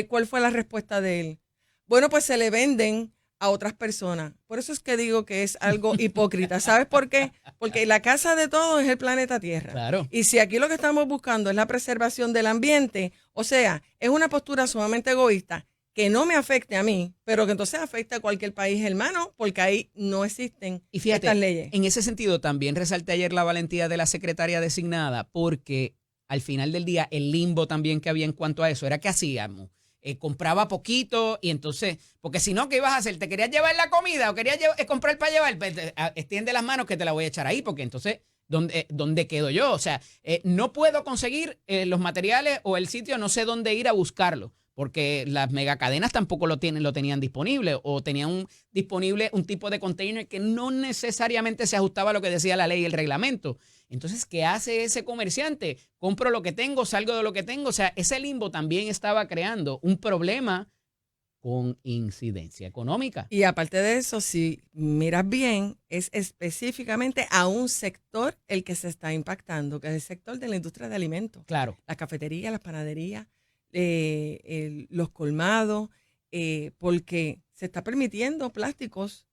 ¿cuál fue la respuesta de él? Bueno, pues se le venden a otras personas. Por eso es que digo que es algo hipócrita. ¿Sabes por qué? Porque la casa de todos es el planeta Tierra. Claro. Y si aquí lo que estamos buscando es la preservación del ambiente, o sea, es una postura sumamente egoísta que no me afecte a mí, pero que entonces afecte a cualquier país hermano, porque ahí no existen Y fíjate, estas leyes. en ese sentido también resalté ayer la valentía de la secretaria designada, porque al final del día el limbo también que había en cuanto a eso era que hacíamos. Compraba poquito y entonces, porque si no, ¿qué ibas a hacer? ¿Te querías llevar la comida o querías comprar para llevar? Pues, extiende las manos que te la voy a echar ahí, porque entonces, ¿dónde quedo yo? O sea, no puedo conseguir los materiales o el sitio, no sé dónde ir a buscarlo, porque las megacadenas tampoco lo tenían disponible o tenían disponible un tipo de container que no necesariamente se ajustaba a lo que decía la ley y el reglamento. Entonces, ¿qué hace ese comerciante? Compro lo que tengo, salgo de lo que tengo. O sea, ese limbo también estaba creando un problema con incidencia económica. Y aparte de eso, si miras bien, es específicamente a un sector el que se está impactando, que es el sector de la industria de alimentos. Claro. Las cafeterías, las panaderías, los colmados, porque se está permitiendo plásticos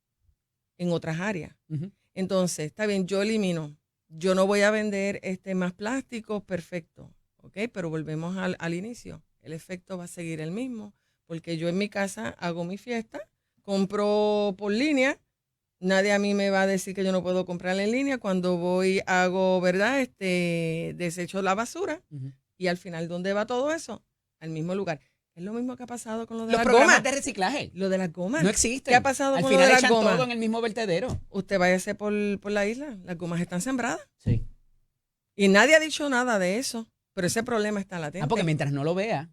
en otras áreas. Uh-huh. Entonces, está bien, yo elimino. Yo no voy a vender más plásticos, perfecto, ¿ok? Pero volvemos al inicio. El efecto va a seguir el mismo, porque yo en mi casa hago mi fiesta, compro por línea, nadie a mí me va a decir que yo no puedo comprar en línea. Cuando voy, hago, ¿verdad? Desecho la basura, Uh-huh. y al final, ¿dónde va todo eso? Al mismo lugar. Es lo mismo que ha pasado con lo de Los las programas gomas. de reciclaje Lo de las gomas. no existen. ¿Qué ha pasado Al con lo final de las echan gomas? todo en el mismo vertedero. Usted váyase por la isla, las gomas están sembradas. Sí. Y nadie ha dicho nada de eso, pero ese problema está latente. Porque mientras no lo vea,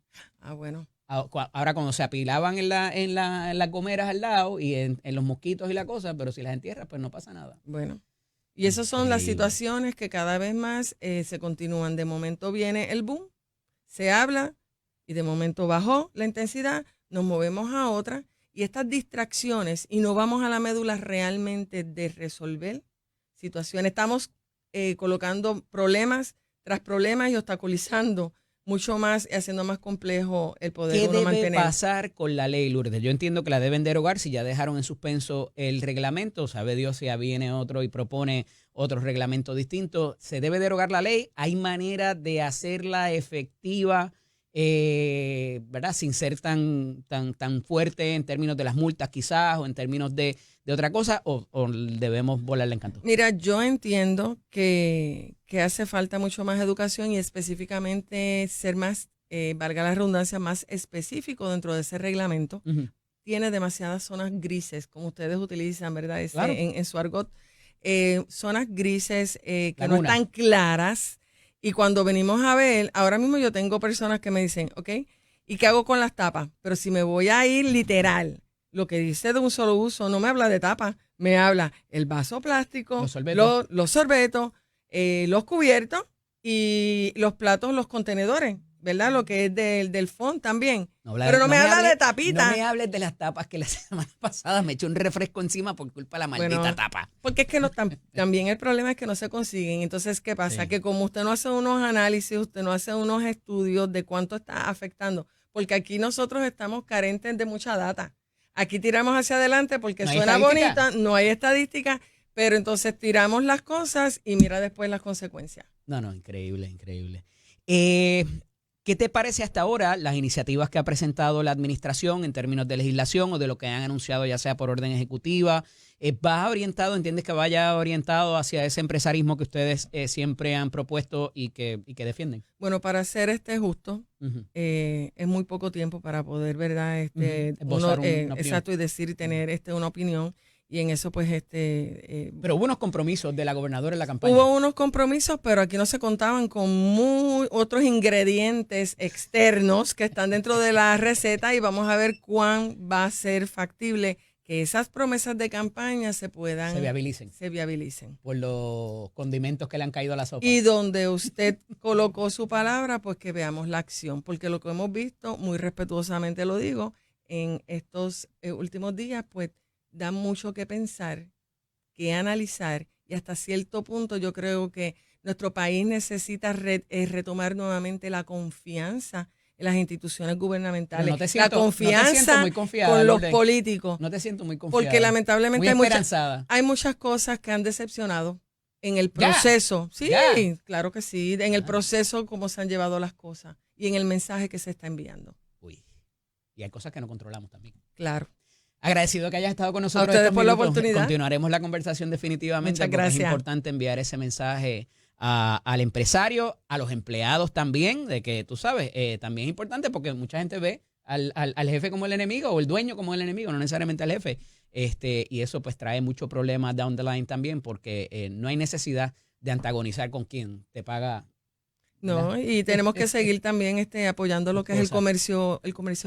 bueno. ahora cuando se apilaban en las gomeras al lado y en los mosquitos y la cosa, pero si las entierras, pues no pasa nada. Bueno. Y esas son las Increíble. situaciones que cada vez más se continúan. De momento viene el boom, se habla y de momento bajó la intensidad, nos movemos a otra y estas distracciones y no vamos a la médula realmente de resolver situaciones. Estamos colocando problemas tras problemas y obstaculizando mucho más y haciendo más complejo el poder ¿Qué uno debe mantener. pasar con la ley, Lourdes? Yo entiendo que la deben derogar si ya dejaron en suspenso el reglamento. Sabe Dios si viene otro y propone otro reglamento distinto. ¿Se debe derogar la ley? ¿Hay manera de hacerla efectiva, verdad, sin ser tan fuerte en términos de las multas quizás o en términos de otra cosa? ¿O debemos volarle en canto? Mira, yo entiendo que hace falta mucho más educación y específicamente ser más, valga la redundancia, más específico dentro de ese reglamento. Uh-huh. Tiene demasiadas zonas grises, como ustedes utilizan, ¿verdad? Claro. En su argot. Zonas grises que Laguna. no están claras. Y cuando venimos a ver, ahora mismo yo tengo personas que me dicen, ¿ok? ¿Y qué hago con las tapas? Pero si me voy a ir literal, lo que dice de un solo uso no me habla de tapas, me habla el vaso plástico, los sorbetos, los cubiertos y los platos, los contenedores, ¿verdad? Lo que es del fondo también. Pero no me habla de tapita. No me hables de las tapas que la semana pasada me echó un refresco encima por culpa de la maldita tapa. Porque es que también el problema es que no se consiguen. Entonces, ¿qué pasa? Sí. Que como usted no hace unos análisis, usted no hace unos estudios de cuánto está afectando, porque aquí nosotros estamos carentes de mucha data. Aquí tiramos hacia adelante porque No hay suena estadística. bonita, no hay estadística, pero entonces tiramos las cosas y mira después las consecuencias. No, increíble, increíble. ¿Qué te parece hasta ahora las iniciativas que ha presentado la administración en términos de legislación o de lo que han anunciado ya sea por orden ejecutiva? ¿Va orientado, entiendes que vaya orientado hacia ese empresarismo que ustedes siempre han propuesto y que defienden? Bueno, para ser justo, Uh-huh. es muy poco tiempo para poder, ¿verdad? Esbozar una opinión. Exacto, y decir y tener una opinión. Y en eso, pues, Pero hubo unos compromisos de la gobernadora en la campaña. hubo unos compromisos, pero aquí no se contaban con otros ingredientes externos que están dentro de la receta y vamos a ver cuán va a ser factible que esas promesas de campaña se viabilicen. Por los condimentos que le han caído a la sopa. Y donde usted colocó su palabra, pues que veamos la acción, porque lo que hemos visto, muy respetuosamente lo digo, en estos últimos días, pues da mucho que pensar, que analizar, y hasta cierto punto yo creo que nuestro país necesita retomar nuevamente la confianza en las instituciones gubernamentales, la confianza con los políticos. No te siento muy confiada. Porque lamentablemente hay muchas cosas que han decepcionado en el proceso. Sí, claro que sí, en el proceso cómo se han llevado las cosas y en el mensaje que se está enviando. Uy, y hay cosas que no controlamos también. Claro. Agradecido que hayas estado con nosotros. A ustedes por la oportunidad. Continuaremos la conversación definitivamente. Muchas gracias. Es importante enviar ese mensaje al empresario, a los empleados también, de que tú sabes, también es importante porque mucha gente ve al jefe como el enemigo o el dueño como el enemigo, no necesariamente al jefe. Y eso pues trae muchos problemas down the line también porque no hay necesidad de antagonizar con quien te paga. No, y tenemos que seguir también apoyando lo que es el comercio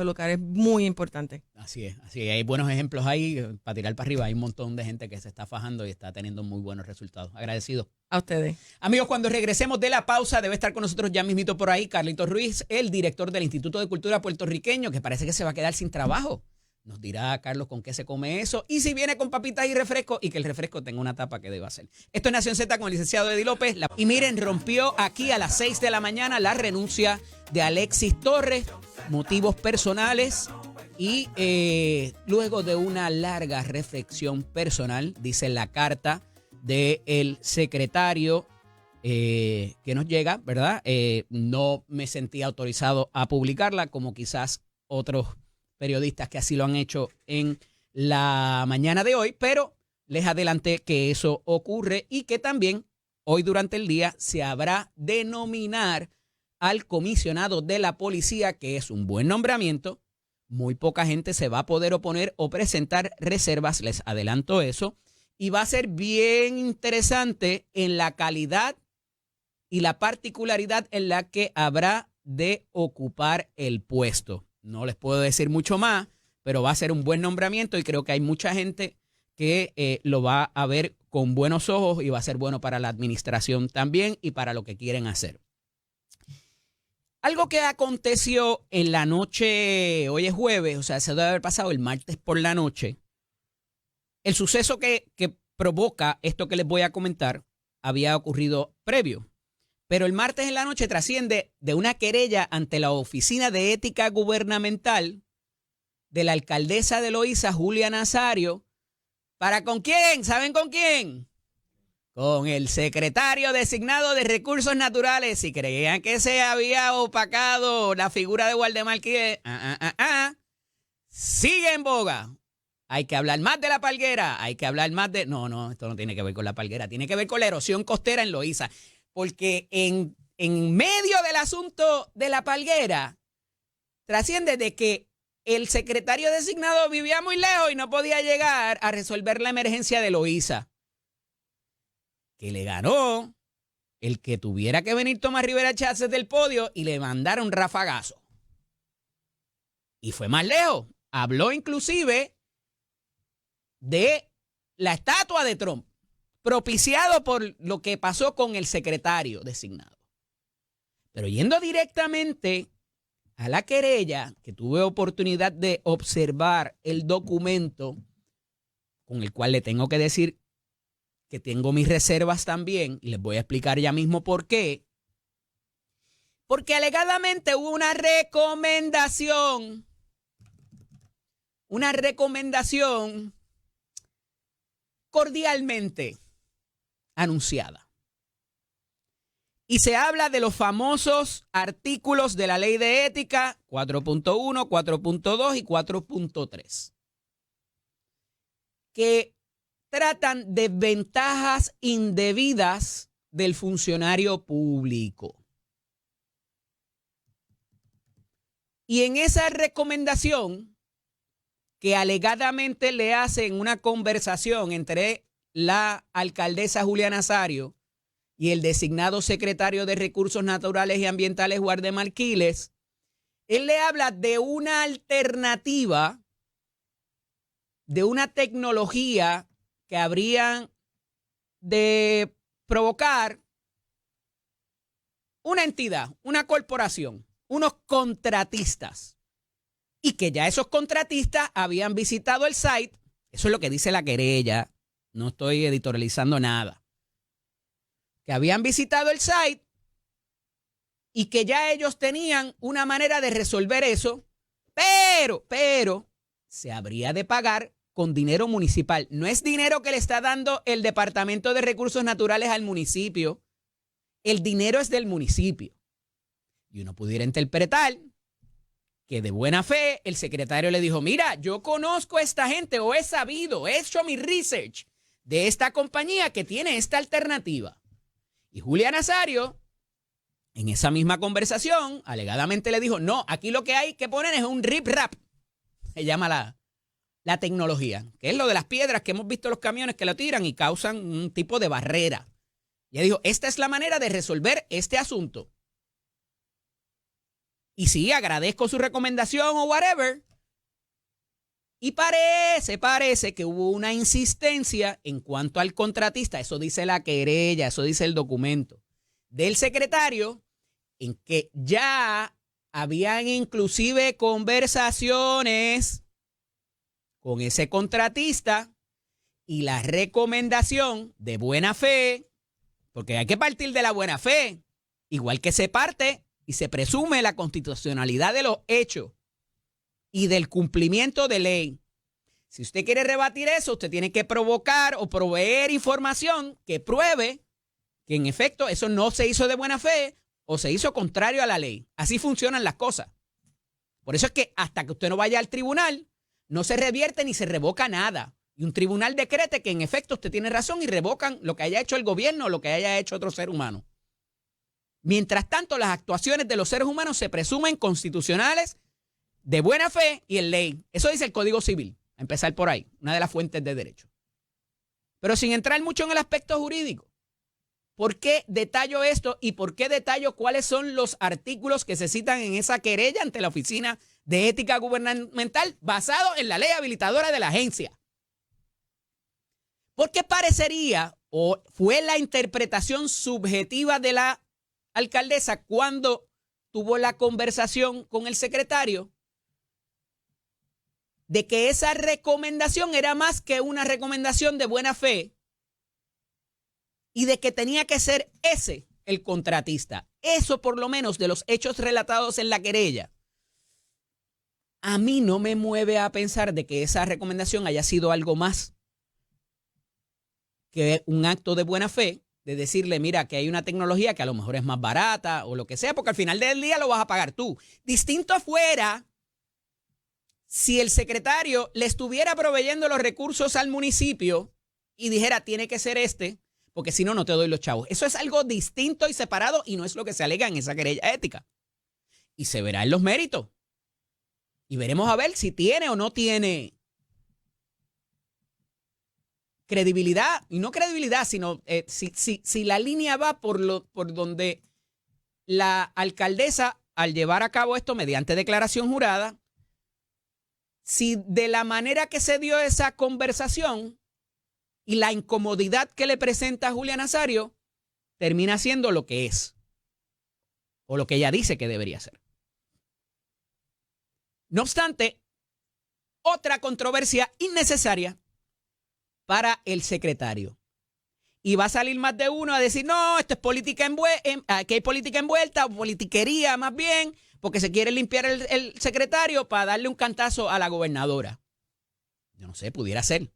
local, es muy importante. Así es, hay buenos ejemplos ahí para tirar para arriba, hay un montón de gente que se está fajando y está teniendo muy buenos resultados. Agradecido. A ustedes. Amigos, cuando regresemos de la pausa, debe estar con nosotros ya mismito por ahí Carlitos Ruiz, el director del Instituto de Cultura Puertorriqueño, que parece que se va a quedar sin trabajo. Nos dirá Carlos con qué se come eso y si viene con papitas y refresco y que el refresco tenga una tapa que deba hacer. Esto es Nación Z con el licenciado Eddie López. Y miren, rompió aquí a las 6 de la mañana la renuncia de Alexis Torres, motivos personales y luego de una larga reflexión personal, dice la carta del secretario que nos llega, ¿verdad? No me sentí autorizado a publicarla como quizás otros periodistas que así lo han hecho en la mañana de hoy, pero les adelanté que eso ocurre y que también hoy durante el día se habrá de nominar al comisionado de la policía, que es un buen nombramiento. Muy poca gente se va a poder oponer o presentar reservas, les adelanto eso, y va a ser bien interesante en la calidad y la particularidad en la que habrá de ocupar el puesto. No les puedo decir mucho más, pero va a ser un buen nombramiento y creo que hay mucha gente que lo va a ver con buenos ojos y va a ser bueno para la administración también y para lo que quieren hacer. Algo que aconteció en la noche, hoy es jueves, o sea, se debe haber pasado el martes por la noche. El suceso que provoca esto que les voy a comentar había ocurrido previo. Pero el martes en la noche trasciende de una querella ante la Oficina de Ética Gubernamental de la alcaldesa de Loíza, Julia Nazario. ¿Para con quién? ¿Saben con quién? Con el secretario designado de Recursos Naturales. Si creían que se había opacado la figura de Waldemar Quiles, sigue en boga. Hay que hablar más de la palguera, hay que hablar más de... No, esto no tiene que ver con la palguera, tiene que ver con la erosión costera en Loíza. Porque en medio del asunto de la palguera, trasciende de que el secretario designado vivía muy lejos y no podía llegar a resolver la emergencia de Loíza. Que le ganó el que tuviera que venir Tomás Rivera Chatz del podio y le mandara un rafagazo. Y fue más lejos. Habló inclusive de la estatua de Trump, propiciado por lo que pasó con el secretario designado. Pero yendo directamente a la querella, que tuve oportunidad de observar el documento, con el cual le tengo que decir que tengo mis reservas también, y les voy a explicar ya mismo por qué. Porque alegadamente hubo una recomendación cordialmente anunciada. Y se habla de los famosos artículos de la Ley de Ética 4.1, 4.2 y 4.3, que tratan de ventajas indebidas del funcionario público. Y en esa recomendación que alegadamente le hacen una conversación entre la alcaldesa Julia Nazario y el designado secretario de Recursos Naturales y Ambientales Waldemar Quiles, él le habla de una alternativa de una tecnología que habrían de provocar una entidad, una corporación, unos contratistas, y que ya esos contratistas habían visitado el site. Eso es lo que dice la querella, no estoy editorializando nada. Que habían visitado el site y que ya ellos tenían una manera de resolver eso, pero se habría de pagar con dinero municipal. No es dinero que le está dando el Departamento de Recursos Naturales al municipio. El dinero es del municipio. Y uno pudiera interpretar que de buena fe el secretario le dijo, mira, yo conozco a esta gente o he sabido, he hecho mi research de esta compañía que tiene esta alternativa. Y Julia Nazario, en esa misma conversación, alegadamente le dijo, no, aquí lo que hay que poner es un rip-rap. Se llama la tecnología, que es lo de las piedras que hemos visto los camiones que lo tiran y causan un tipo de barrera. Y ella dijo, esta es la manera de resolver este asunto. Y sí, agradezco su recomendación o whatever. Y parece que hubo una insistencia en cuanto al contratista, eso dice la querella, eso dice el documento del secretario, en que ya habían inclusive conversaciones con ese contratista y la recomendación de buena fe, porque hay que partir de la buena fe, igual que se parte y se presume la constitucionalidad de los hechos y del cumplimiento de ley. Si usted quiere rebatir eso, usted tiene que provocar o proveer información que pruebe que en efecto eso no se hizo de buena fe o se hizo contrario a la ley. Así funcionan las cosas. Por eso es que hasta que usted no vaya al tribunal, no se revierte ni se revoca nada. Y un tribunal decrete que en efecto usted tiene razón y revocan lo que haya hecho el gobierno o lo que haya hecho otro ser humano. Mientras tanto, las actuaciones de los seres humanos se presumen constitucionales, de buena fe y en ley. Eso dice el Código Civil, a empezar por ahí, una de las fuentes de derecho. Pero sin entrar mucho en el aspecto jurídico, ¿por qué detallo esto y por qué detallo cuáles son los artículos que se citan en esa querella ante la Oficina de Ética Gubernamental basado en la ley habilitadora de la agencia? Porque parecería, o fue la interpretación subjetiva de la alcaldesa cuando tuvo la conversación con el secretario, de que esa recomendación era más que una recomendación de buena fe y de que tenía que ser ese el contratista. Eso por lo menos de los hechos relatados en la querella, a mí no me mueve a pensar de que esa recomendación haya sido algo más que un acto de buena fe, de decirle, mira, que hay una tecnología que a lo mejor es más barata o lo que sea, porque al final del día lo vas a pagar tú. Distinto fuera si el secretario le estuviera proveyendo los recursos al municipio y dijera, tiene que ser este, porque si no, no te doy los chavos. Eso es algo distinto y separado y no es lo que se alega en esa querella ética. Y se verá en los méritos. Y veremos a ver si tiene o no tiene credibilidad. Y no credibilidad, sino si la línea va por donde la alcaldesa, al llevar a cabo esto mediante declaración jurada, si de la manera que se dio esa conversación y la incomodidad que le presenta a Julia Nazario termina siendo lo que es o lo que ella dice que debería ser. No obstante, otra controversia innecesaria para el secretario. Y va a salir más de uno a decir, no, esto es política que hay política envuelta, o politiquería más bien, porque se quiere limpiar el secretario para darle un cantazo a la gobernadora. Yo no sé, pudiera ser.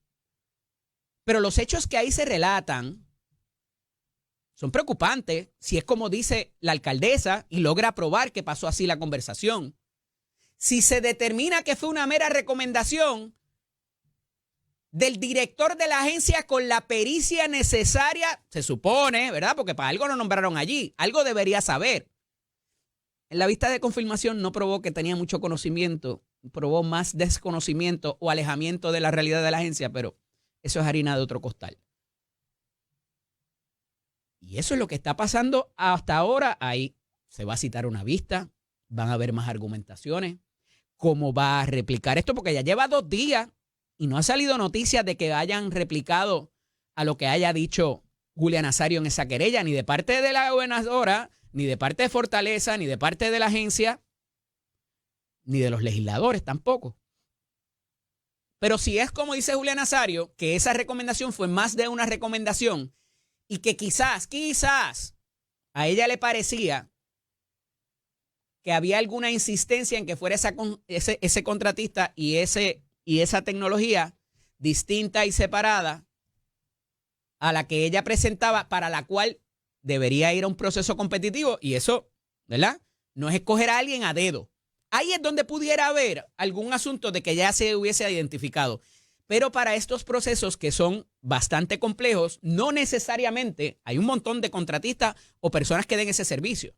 Pero los hechos que ahí se relatan son preocupantes si es como dice la alcaldesa y logra probar que pasó así la conversación. Si se determina que fue una mera recomendación del director de la agencia con la pericia necesaria, se supone, ¿verdad? Porque para algo lo nombraron allí, algo debería saber. En la vista de confirmación no probó que tenía mucho conocimiento, probó más desconocimiento o alejamiento de la realidad de la agencia, pero eso es harina de otro costal. Y eso es lo que está pasando hasta ahora. Ahí se va a citar una vista, van a haber más argumentaciones, cómo va a replicar esto, porque ya lleva 2 días y no ha salido noticias de que hayan replicado a lo que haya dicho Julia Nazario en esa querella, ni de parte de la gobernadora, ni de parte de Fortaleza, ni de parte de la agencia, ni de los legisladores tampoco. Pero si es como dice Julia Nazario, que esa recomendación fue más de una recomendación y que quizás a ella le parecía que había alguna insistencia en que fuera ese contratista y esa tecnología distinta y separada a la que ella presentaba, para la cual debería ir a un proceso competitivo, y eso, ¿verdad? No es escoger a alguien a dedo. Ahí es donde pudiera haber algún asunto de que ya se hubiese identificado. Pero para estos procesos que son bastante complejos, no necesariamente hay un montón de contratistas o personas que den ese servicio.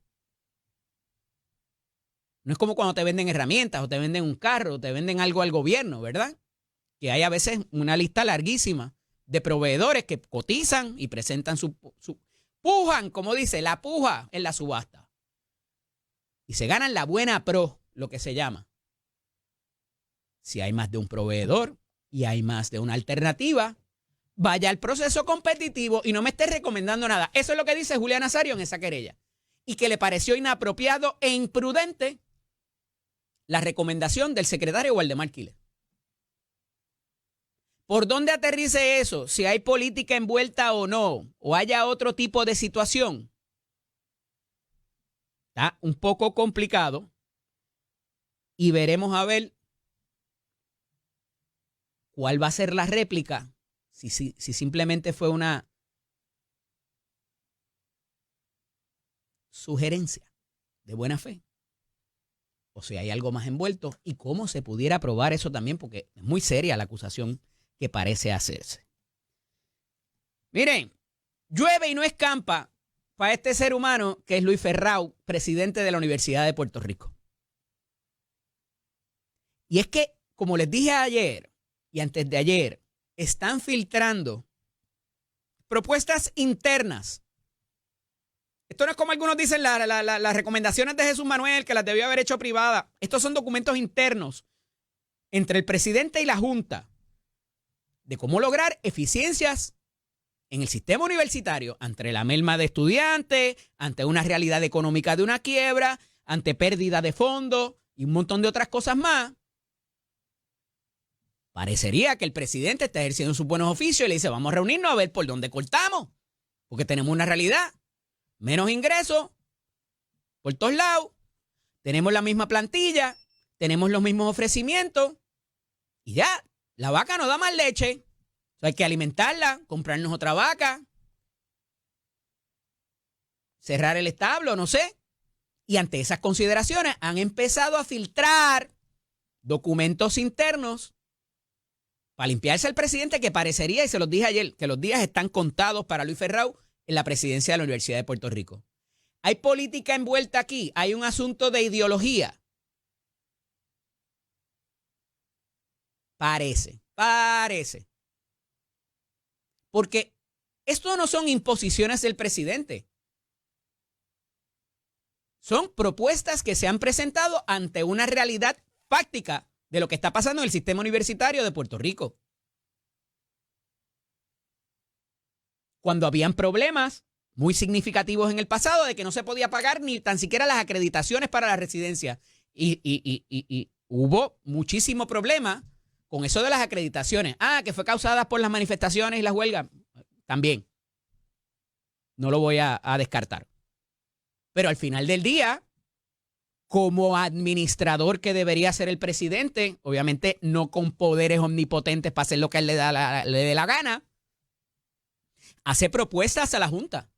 No es como cuando te venden herramientas o te venden un carro o te venden algo al gobierno, ¿verdad? Que hay a veces una lista larguísima de proveedores que cotizan y presentan su pujan, como dice, la puja en la subasta. Y se ganan la buena pro, lo que se llama. Si hay más de un proveedor y hay más de una alternativa, vaya al proceso competitivo y no me esté recomendando nada. Eso es lo que dice Julia Nazario en esa querella. Y que le pareció inapropiado e imprudente la recomendación del secretario Waldemar Quiles. ¿Por dónde aterrice eso? Si hay política envuelta o no, o haya otro tipo de situación. Está un poco complicado y veremos a ver cuál va a ser la réplica, si simplemente fue una sugerencia de buena fe, o si hay algo más envuelto y cómo se pudiera probar eso también, porque es muy seria la acusación que parece hacerse. Miren, llueve y no escampa para este ser humano que es Luis Ferrau, presidente de la Universidad de Puerto Rico. Y es que, como les dije ayer y antes de ayer, están filtrando propuestas internas. Esto no es como algunos dicen las recomendaciones de Jesús Manuel, que las debió haber hecho privada. Estos son documentos internos entre el presidente y la Junta de cómo lograr eficiencias en el sistema universitario ante la merma de estudiantes, ante una realidad económica de una quiebra, ante pérdida de fondos y un montón de otras cosas más. Parecería que el presidente está ejerciendo sus buenos oficios y le dice, vamos a reunirnos a ver por dónde cortamos, porque tenemos una realidad, menos ingresos por todos lados, tenemos la misma plantilla, tenemos los mismos ofrecimientos y ya, la vaca no da más leche, o sea, hay que alimentarla, comprarnos otra vaca, cerrar el establo, no sé. Y ante esas consideraciones han empezado a filtrar documentos internos para limpiarse al presidente, que parecería, y se los dije ayer, que los días están contados para Luis Ferrau en la presidencia de la Universidad de Puerto Rico. Hay política envuelta aquí, hay un asunto de ideología. Parece. Porque esto no son imposiciones del presidente. Son propuestas que se han presentado ante una realidad fáctica de lo que está pasando en el sistema universitario de Puerto Rico. Cuando habían problemas muy significativos en el pasado de que no se podía pagar ni tan siquiera las acreditaciones para la residencia. Y hubo muchísimo problema con eso de las acreditaciones. Que fue causada por las manifestaciones y las huelgas. También. No lo voy a descartar. Pero al final del día, como administrador que debería ser el presidente, obviamente no con poderes omnipotentes para hacer lo que él le dé la gana, hace propuestas a la Junta.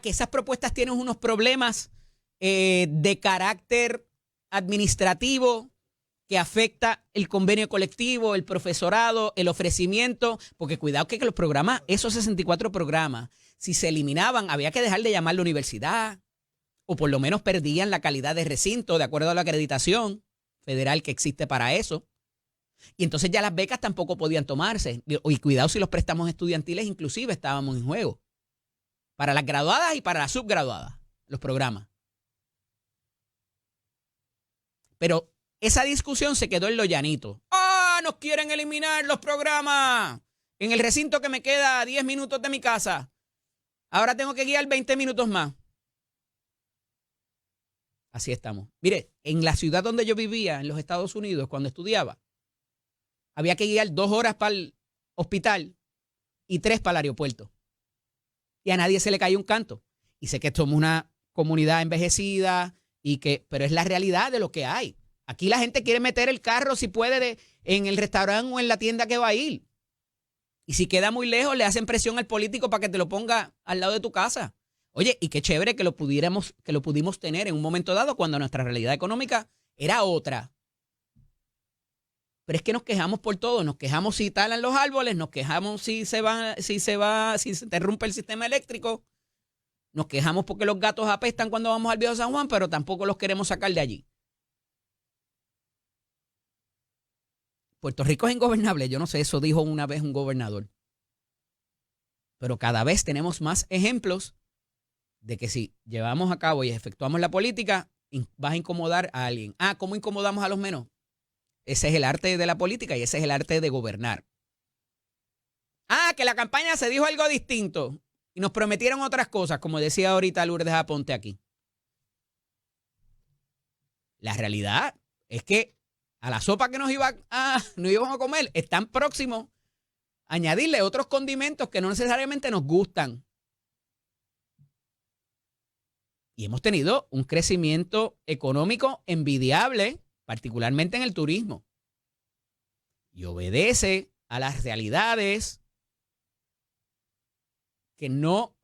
Que esas propuestas tienen unos problemas de carácter administrativo que afecta el convenio colectivo, el profesorado, el ofrecimiento, porque cuidado que los programas, esos 64 programas, si se eliminaban, había que dejar de llamarlo universidad, o por lo menos perdían la calidad de recinto de acuerdo a la acreditación federal que existe para eso. Y entonces ya las becas tampoco podían tomarse. Y cuidado si los préstamos estudiantiles inclusive estábamos en juego. Para las graduadas y para las subgraduadas, los programas. Pero esa discusión se quedó en lo llanito. nos quieren eliminar los programas en el recinto que me queda a 10 minutos de mi casa. Ahora tengo que guiar 20 minutos más. Así estamos. Mire, en la ciudad donde yo vivía, en los Estados Unidos, cuando estudiaba, había que guiar 2 horas para el hospital y 3 para el aeropuerto. Y a nadie se le cae un canto. Y sé que somos una comunidad envejecida, pero es la realidad de lo que hay. Aquí la gente quiere meter el carro, si puede, en el restaurante o en la tienda que va a ir. Y si queda muy lejos, le hacen presión al político para que te lo ponga al lado de tu casa. Oye, y qué chévere que lo pudimos tener en un momento dado cuando nuestra realidad económica era otra. Pero es que nos quejamos por todo. Nos quejamos si talan los árboles, nos quejamos si se interrumpe el sistema eléctrico. Nos quejamos porque los gatos apestan cuando vamos al Viejo San Juan, pero tampoco los queremos sacar de allí. Puerto Rico es ingobernable. Yo no sé, eso dijo una vez un gobernador. Pero cada vez tenemos más ejemplos de que si llevamos a cabo y efectuamos la política, vas a incomodar a alguien. ¿Cómo incomodamos a los menos? Ese es el arte de la política y ese es el arte de gobernar. Que la campaña se dijo algo distinto y nos prometieron otras cosas, como decía ahorita Lourdes Aponte aquí. La realidad es que a la sopa que nos íbamos a comer están próximos a añadirle otros condimentos que no necesariamente nos gustan. Y hemos tenido un crecimiento económico envidiable, particularmente en el turismo. Y obedece a las realidades que no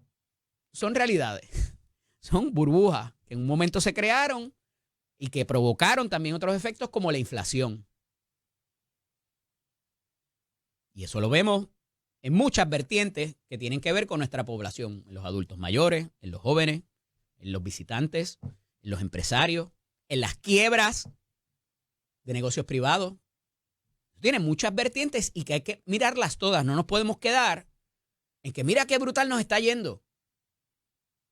son realidades. Son burbujas que en un momento se crearon y que provocaron también otros efectos como la inflación. Y eso lo vemos en muchas vertientes que tienen que ver con nuestra población, en los adultos mayores, en los jóvenes, en los visitantes, en los empresarios, en las quiebras de negocios privados. Tiene muchas vertientes y que hay que mirarlas todas. No nos podemos quedar en que mira qué brutal nos está yendo.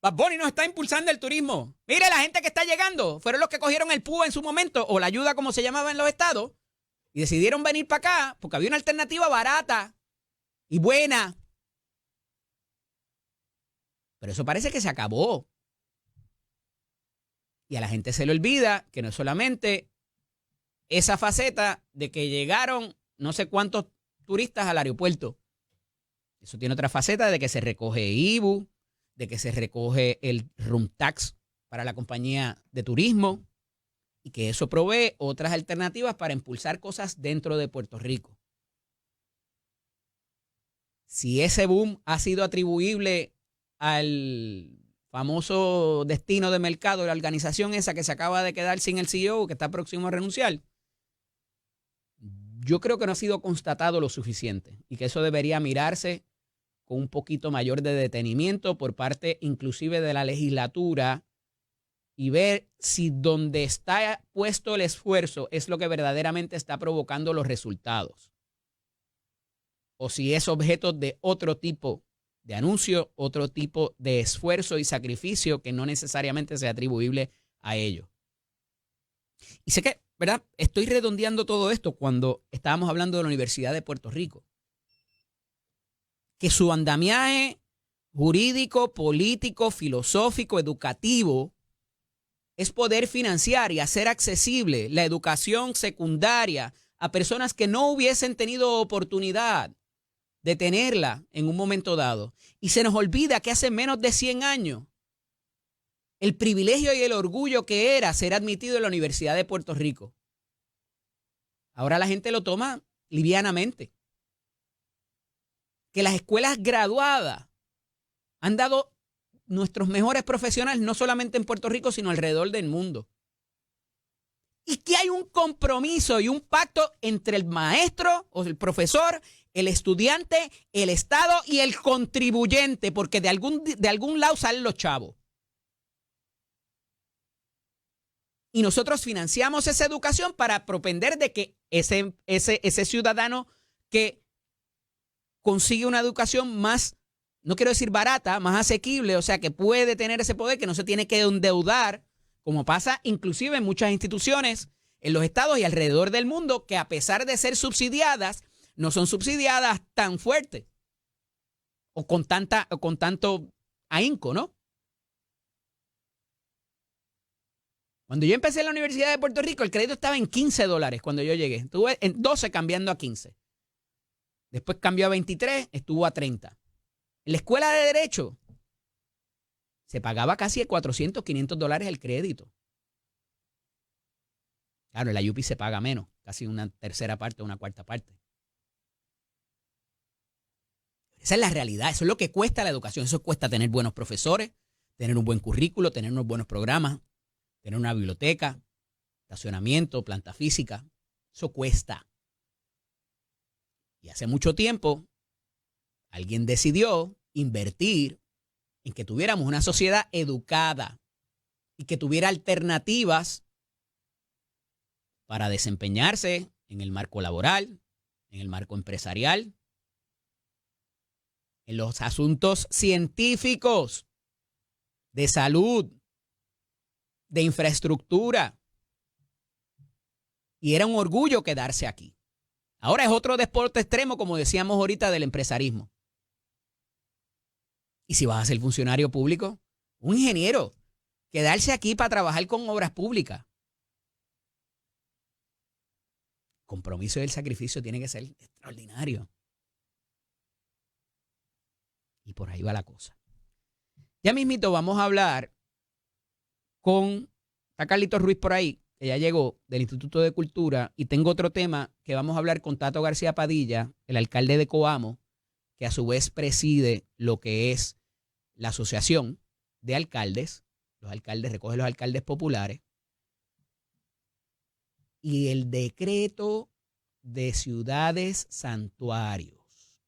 Bad Bunny nos está impulsando el turismo. Mire, la gente que está llegando fueron los que cogieron el PUA en su momento, o la ayuda como se llamaba en los estados, y decidieron venir para acá porque había una alternativa barata y buena. Pero eso parece que se acabó. Y a la gente se le olvida que no es solamente esa faceta de que llegaron no sé cuántos turistas al aeropuerto. Eso tiene otra faceta de que se recoge IBU, de que se recoge el room tax para la compañía de turismo y que eso provee otras alternativas para impulsar cosas dentro de Puerto Rico. Si ese boom ha sido atribuible al famoso destino de mercado de la organización esa que se acaba de quedar sin el CEO, que está próximo a renunciar, yo creo que no ha sido constatado lo suficiente y que eso debería mirarse con un poquito mayor de detenimiento por parte inclusive de la legislatura y ver si donde está puesto el esfuerzo es lo que verdaderamente está provocando los resultados. O si es objeto de otro tipo de anuncio, otro tipo de esfuerzo y sacrificio que no necesariamente sea atribuible a ello. Y sé que, ¿verdad? Estoy redondeando todo esto cuando estábamos hablando de la Universidad de Puerto Rico. Que su andamiaje jurídico, político, filosófico, educativo es poder financiar y hacer accesible la educación secundaria a personas que no hubiesen tenido oportunidad de tenerla en un momento dado. Y se nos olvida que hace menos de 100 años el privilegio y el orgullo que era ser admitido en la Universidad de Puerto Rico. Ahora la gente lo toma livianamente. Que las escuelas graduadas han dado nuestros mejores profesionales, no solamente en Puerto Rico, sino alrededor del mundo. Y que hay un compromiso y un pacto entre el maestro o el profesor, el estudiante, el Estado y el contribuyente, porque de algún lado salen los chavos. Y nosotros financiamos esa educación para propender de que ese ciudadano que consigue una educación más, no quiero decir barata, más asequible, o sea, que puede tener ese poder, que no se tiene que endeudar, como pasa inclusive en muchas instituciones en los estados y alrededor del mundo que, a pesar de ser subsidiadas, no son subsidiadas tan fuerte o con tanto ahínco, ¿no? Cuando yo empecé en la Universidad de Puerto Rico, el crédito estaba en $15 cuando yo llegué. Estuve en 12 cambiando a 15. Después cambió a 23, estuvo a 30. En la escuela de Derecho se pagaba casi $400, $500 el crédito. Claro, en la UPI se paga menos, casi una tercera parte, una cuarta parte. Esa es la realidad, eso es lo que cuesta la educación. Eso cuesta tener buenos profesores, tener un buen currículo, tener unos buenos programas, tener una biblioteca, estacionamiento, planta física. Eso cuesta. Y hace mucho tiempo alguien decidió invertir en que tuviéramos una sociedad educada y que tuviera alternativas para desempeñarse en el marco laboral, en el marco empresarial, en los asuntos científicos, de salud, de infraestructura. Y era un orgullo quedarse aquí. Ahora es otro deporte extremo, como decíamos ahorita, del empresarismo. Y si vas a ser funcionario público, un ingeniero, quedarse aquí para trabajar con obras públicas. El compromiso y el sacrificio tiene que ser extraordinario. Y por ahí va la cosa. Ya mismito vamos a hablar está Carlitos Ruiz por ahí, que ya llegó del Instituto de Cultura, y tengo otro tema que vamos a hablar con Tato García Padilla, el alcalde de Coamo, que a su vez preside lo que es la asociación de alcaldes. Los alcaldes, recoge los alcaldes populares. Y el decreto de ciudades santuarios.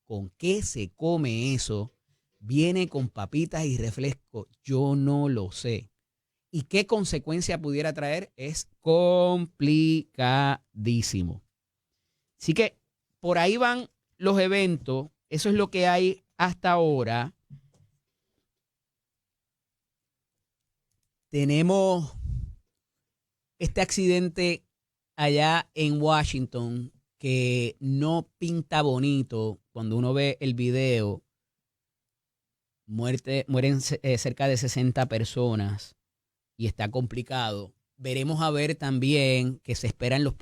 ¿Con qué se come eso? ¿Viene con papitas y refresco? Yo no lo sé. ¿Y qué consecuencia pudiera traer? Es complicadísimo. Así que por ahí van los eventos. Eso es lo que hay hasta ahora. Tenemos este accidente allá en Washington que no pinta bonito. Cuando uno ve el video, mueren cerca de 60 personas y está complicado. Veremos a ver también, que se espera en las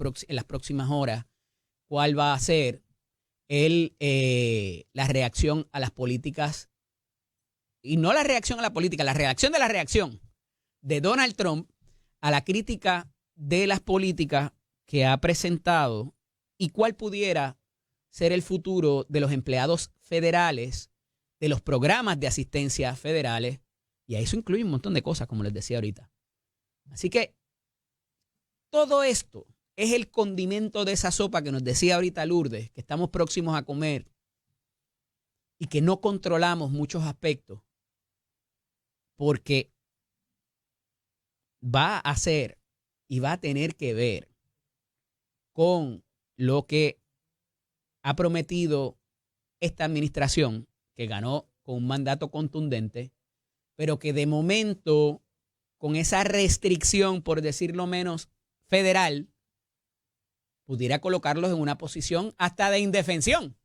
próximas horas, cuál va a ser la reacción a las políticas, y no la reacción a la política, la reacción de Donald Trump a la crítica de las políticas que ha presentado, y cuál pudiera ser el futuro de los empleados federales, de los programas de asistencia federales, y a eso incluye un montón de cosas, como les decía ahorita. Así que todo esto es el condimento de esa sopa que nos decía ahorita Lourdes, que estamos próximos a comer y que no controlamos muchos aspectos, porque va a ser y va a tener que ver con lo que ha prometido esta administración, que ganó con un mandato contundente, pero que de momento, con esa restricción, por decirlo menos, federal, pudiera colocarlos en una posición hasta de indefensión.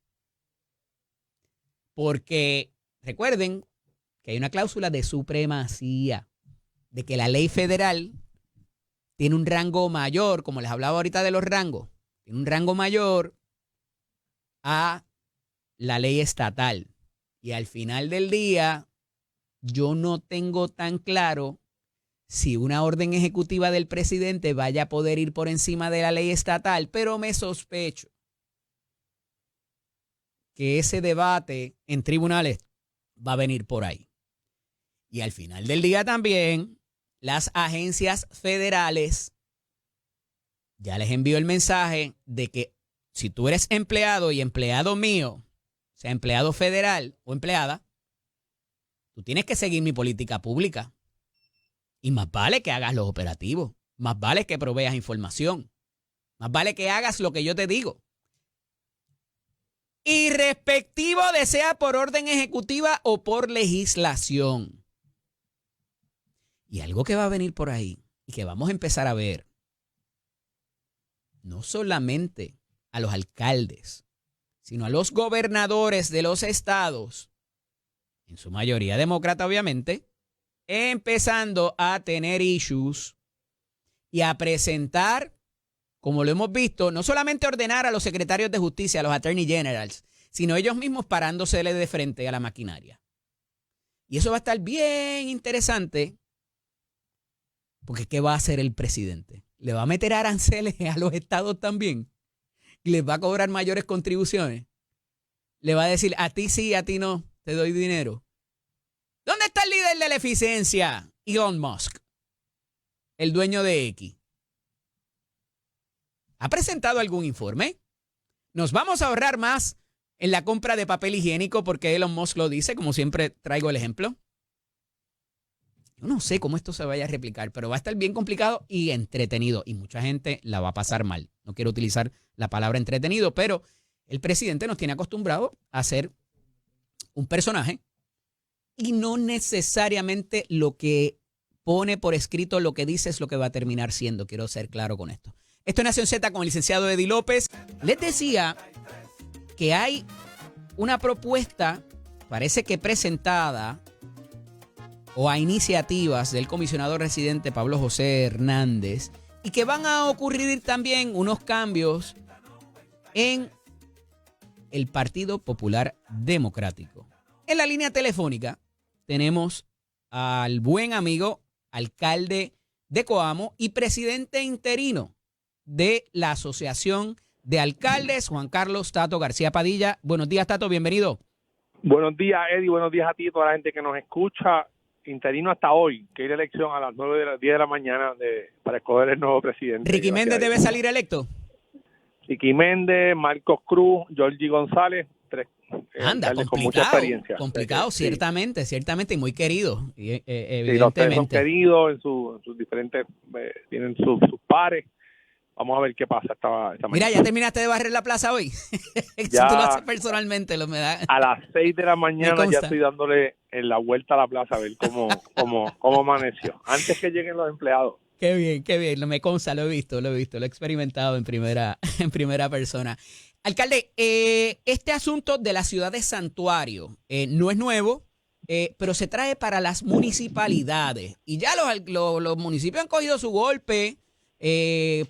Porque recuerden que hay una cláusula de supremacía, de que la ley federal tiene un rango mayor, como les hablaba ahorita de los rangos, tiene un rango mayor a la ley estatal. Y al final del día, yo no tengo tan claro si una orden ejecutiva del presidente vaya a poder ir por encima de la ley estatal, pero me sospecho que ese debate en tribunales va a venir por ahí. Y al final del día también, las agencias federales, ya les envío el mensaje de que si tú eres empleado y empleado mío, o sea, empleado federal o empleada, tú tienes que seguir mi política pública. Y más vale que hagas los operativos, más vale que proveas información, más vale que hagas lo que yo te digo. Irrespectivo de sea por orden ejecutiva o por legislación. Y algo que va a venir por ahí y que vamos a empezar a ver no solamente a los alcaldes, sino a los gobernadores de los estados, en su mayoría demócrata obviamente, empezando a tener issues y a presentar, como lo hemos visto, no solamente ordenar a los secretarios de justicia, a los attorney generals, sino ellos mismos parándosele de frente a la maquinaria. Y eso va a estar bien interesante, porque ¿qué va a hacer el presidente? ¿Le va a meter aranceles a los estados también? ¿Y les va a cobrar mayores contribuciones? ¿Le va a decir, a ti sí, a ti no, te doy dinero? ¿Dónde está el líder de la eficiencia? Elon Musk, el dueño de X. ¿Ha presentado algún informe? Nos vamos a ahorrar más en la compra de papel higiénico porque Elon Musk lo dice, como siempre traigo el ejemplo. Yo no sé cómo esto se vaya a replicar, pero va a estar bien complicado y entretenido. Y mucha gente la va a pasar mal. No quiero utilizar la palabra entretenido, pero el presidente nos tiene acostumbrado a ser un personaje y no necesariamente lo que pone por escrito, lo que dice es lo que va a terminar siendo. Quiero ser claro con esto. Esto es Nación Z con el licenciado Eddie López. Les decía que hay una propuesta, parece que presentada, o a iniciativas del comisionado residente Pablo José Hernández, y que van a ocurrir también unos cambios en el Partido Popular Democrático. En la línea telefónica tenemos al buen amigo, alcalde de Coamo y presidente interino de la Asociación de Alcaldes, Juan Carlos Tato García Padilla. Buenos días, Tato, bienvenido. Buenos días, Eddie, buenos días a ti y a toda la gente que nos escucha. Interino hasta hoy, que hay elección a las 9 de las 10 de la mañana para escoger el nuevo presidente. ¿Ricky Méndez debe salir electo? Ricky Méndez, Marcos Cruz, Georgie González, tres complicado, con mucha experiencia. Complicado, sí. ciertamente, y muy querido, evidentemente. Sí, los tres son queridos, en sus diferentes, tienen sus pares. Vamos a ver qué pasa esta mañana. Mira, ¿ya terminaste de barrer la plaza hoy? Si tú lo haces personalmente, me da... A las 6 de la mañana ya estoy dándole en la vuelta a la plaza a ver cómo amaneció, antes que lleguen los empleados. Qué bien, me consta, lo he visto, lo he experimentado en primera persona. Alcalde, este asunto de la ciudad de Santuario no es nuevo, pero se trae para las municipalidades. Y ya los municipios han cogido su golpe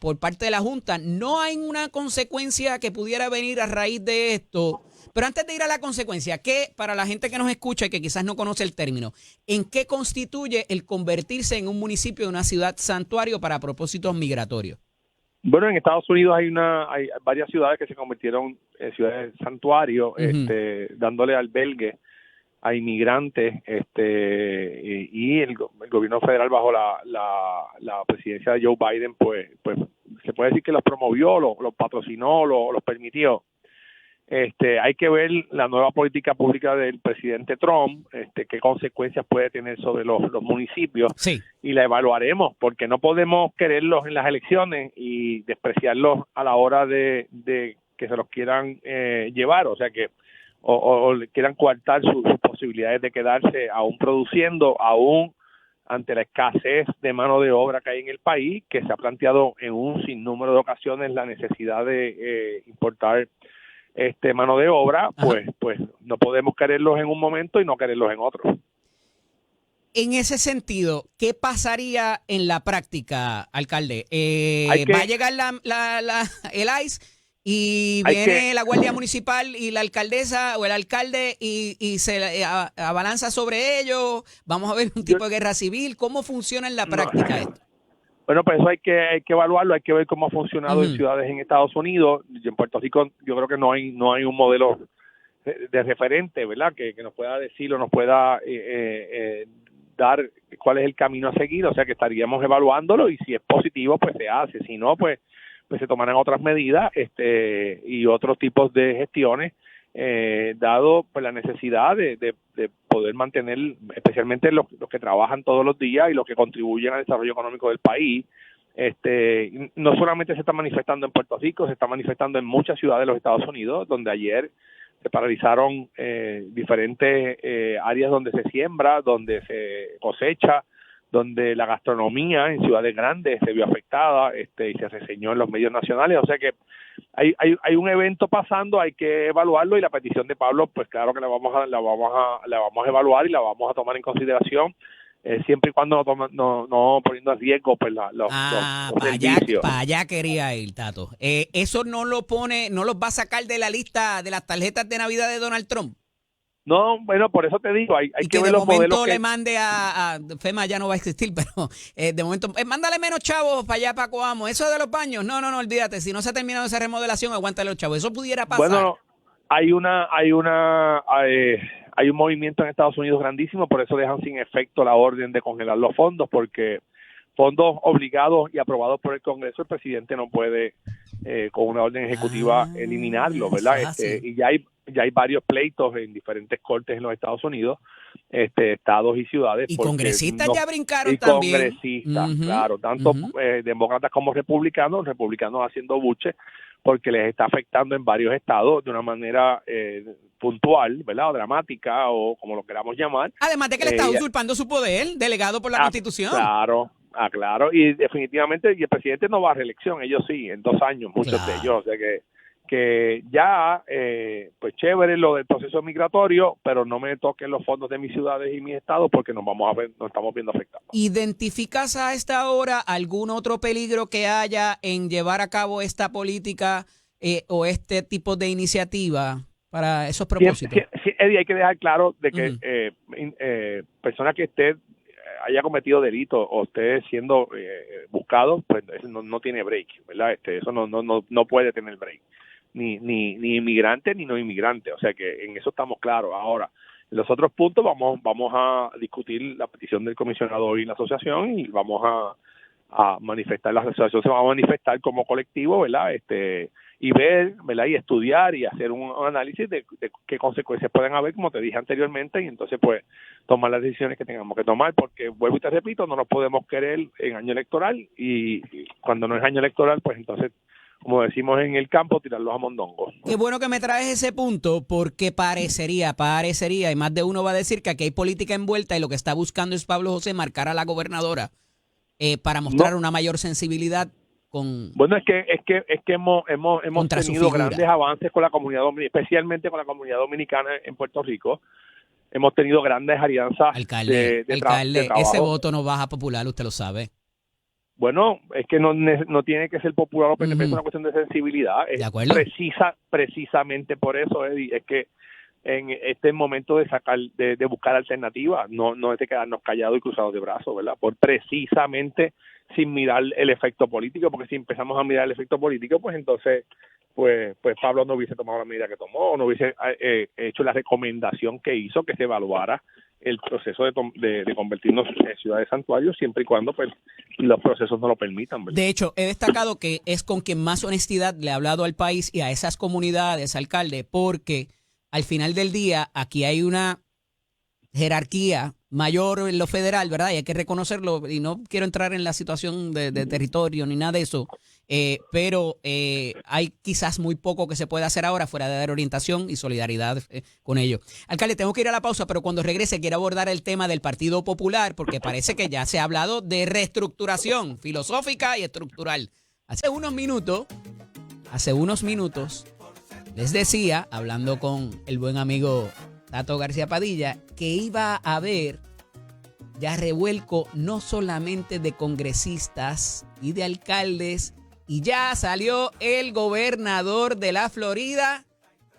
por parte de la Junta. No hay una consecuencia que pudiera venir a raíz de esto. Pero antes de ir a la consecuencia, ¿qué, para la gente que nos escucha y que quizás no conoce el término, en qué constituye el convertirse en un municipio de una ciudad santuario para propósitos migratorios? Bueno, en Estados Unidos hay varias ciudades que se convirtieron en ciudades santuario, dándole albergue a inmigrantes, y el gobierno federal bajo la presidencia de Joe Biden, pues se puede decir que los promovió, los patrocinó, los permitió. Hay que ver la nueva política pública del presidente Trump, qué consecuencias puede tener sobre los municipios, sí, y la evaluaremos, porque no podemos quererlos en las elecciones y despreciarlos a la hora de que se los quieran llevar, o sea que o quieran coartar sus posibilidades de quedarse aún produciendo, aún ante la escasez de mano de obra que hay en el país, que se ha planteado en un sinnúmero de ocasiones la necesidad de importar mano de obra. Pues no podemos quererlos en un momento y no quererlos en otro. En ese sentido, ¿qué pasaría en la práctica, alcalde? ¿Va a llegar el ICE y viene la Guardia Municipal y la alcaldesa o el alcalde y se abalanza sobre ellos? ¿Vamos a ver un tipo de guerra civil? ¿Cómo funciona en la práctica esto? Bueno, pues eso hay que evaluarlo, hay que ver cómo ha funcionado en ciudades en Estados Unidos. En Puerto Rico yo creo que no hay un modelo de referente, ¿verdad? Que nos pueda decir o nos pueda dar cuál es el camino a seguir, o sea que estaríamos evaluándolo y si es positivo pues se hace, si no pues se tomarán otras medidas y otros tipos de gestiones, dado pues la necesidad de poder mantener especialmente los que trabajan todos los días y los que contribuyen al desarrollo económico del país. No solamente se está manifestando en Puerto Rico, se está manifestando en muchas ciudades de los Estados Unidos, donde ayer se paralizaron diferentes áreas donde se siembra, donde se cosecha, donde la gastronomía en ciudades grandes se vio afectada, y se reseñó en los medios nacionales. O sea que hay un evento pasando, hay que evaluarlo, y la petición de Pablo, pues claro que la vamos a evaluar y la vamos a tomar en consideración, siempre y cuando no poniendo en riesgo pues los servicios. Para allá quería ir, Tato. ¿Eso no los va a sacar de la lista de las tarjetas de Navidad de Donald Trump? No, bueno, por eso te digo, hay y que que ver de los modelos momento que... le mande a FEMA, ya no va a existir, pero de momento, mándale menos chavos para allá, para Coamo. Eso de los baños, no, olvídate, si no se ha terminado esa remodelación, aguántale los chavos. Eso pudiera pasar. Bueno, hay un movimiento en Estados Unidos grandísimo, por eso dejan sin efecto la orden de congelar los fondos, porque fondos obligados y aprobados por el Congreso, el presidente no puede con una orden ejecutiva eliminarlo, ¿verdad? Y ya hay varios pleitos en diferentes cortes en los Estados Unidos, estados y ciudades. Y congresistas ya brincaron también. Congresistas, claro, tanto demócratas como republicanos haciendo buche, porque les está afectando en varios estados de una manera puntual, ¿verdad? O dramática, o como lo queramos llamar. Además de que le está usurpando su poder, delegado por la Constitución. Claro, y definitivamente, y el presidente no va a reelección, ellos sí, en 2 años, muchos de ellos, o sea que ya, pues chévere lo del proceso migratorio, pero no me toquen los fondos de mis ciudades y mis estados, porque nos estamos viendo afectados. ¿Identificas a esta hora algún otro peligro que haya en llevar a cabo esta política o este tipo de iniciativa para esos propósitos? Sí, Eddie, hay que dejar claro de que persona que haya cometido delito o esté siendo buscado, pues eso no tiene break, ¿verdad? Eso no puede tener break, ni inmigrante ni no inmigrante, o sea que en eso estamos claros. Ahora, en los otros puntos vamos a discutir la petición del comisionado y la asociación, y vamos a manifestar, la asociación se va a manifestar como colectivo, ¿verdad? Y ver, ¿verdad? Y estudiar y hacer un análisis de qué consecuencias pueden haber, como te dije anteriormente, y entonces pues tomar las decisiones que tengamos que tomar, porque vuelvo y te repito, no nos podemos querer en año electoral, y cuando no es año electoral, pues entonces, como decimos en el campo, tirarlos a mondongo. Qué bueno que me traes ese punto, porque parecería, y más de uno va a decir que aquí hay política envuelta, y lo que está buscando es Pablo José marcar a la gobernadora para mostrar una mayor sensibilidad. Bueno, es que hemos tenido grandes avances con la comunidad dominicana, especialmente con la comunidad dominicana en Puerto Rico. Hemos tenido grandes alianzas alcalde, de trabajo. Ese voto no baja popular, usted lo sabe. Bueno, es que no tiene que ser popular o PNP, es una cuestión de sensibilidad. ¿De acuerdo? Precisamente por eso, Eddie, es que en este momento de buscar alternativas, no es de quedarnos callados y cruzados de brazos, ¿verdad? Precisamente sin mirar el efecto político, porque si empezamos a mirar el efecto político, pues entonces pues Pablo no hubiese tomado la medida que tomó, o no hubiese hecho la recomendación que hizo, que se evaluara el proceso de convertirnos en ciudad de santuario, siempre y cuando pues los procesos no lo permitan, ¿verdad? De hecho, he destacado que es con quien más honestidad le ha hablado al país y a esas comunidades, alcalde, porque al final del día aquí hay una jerarquía mayor en lo federal, ¿verdad? Y hay que reconocerlo, y no quiero entrar en la situación de territorio ni nada de eso, pero hay quizás muy poco que se pueda hacer ahora fuera de dar orientación y solidaridad con ellos. Alcalde, tengo que ir a la pausa, pero cuando regrese quiero abordar el tema del Partido Popular, porque parece que ya se ha hablado de reestructuración filosófica y estructural. Hace unos minutos, les decía, hablando con el buen amigo Tato García Padilla, que iba a haber ya revuelco no solamente de congresistas y de alcaldes, y ya salió el gobernador de la Florida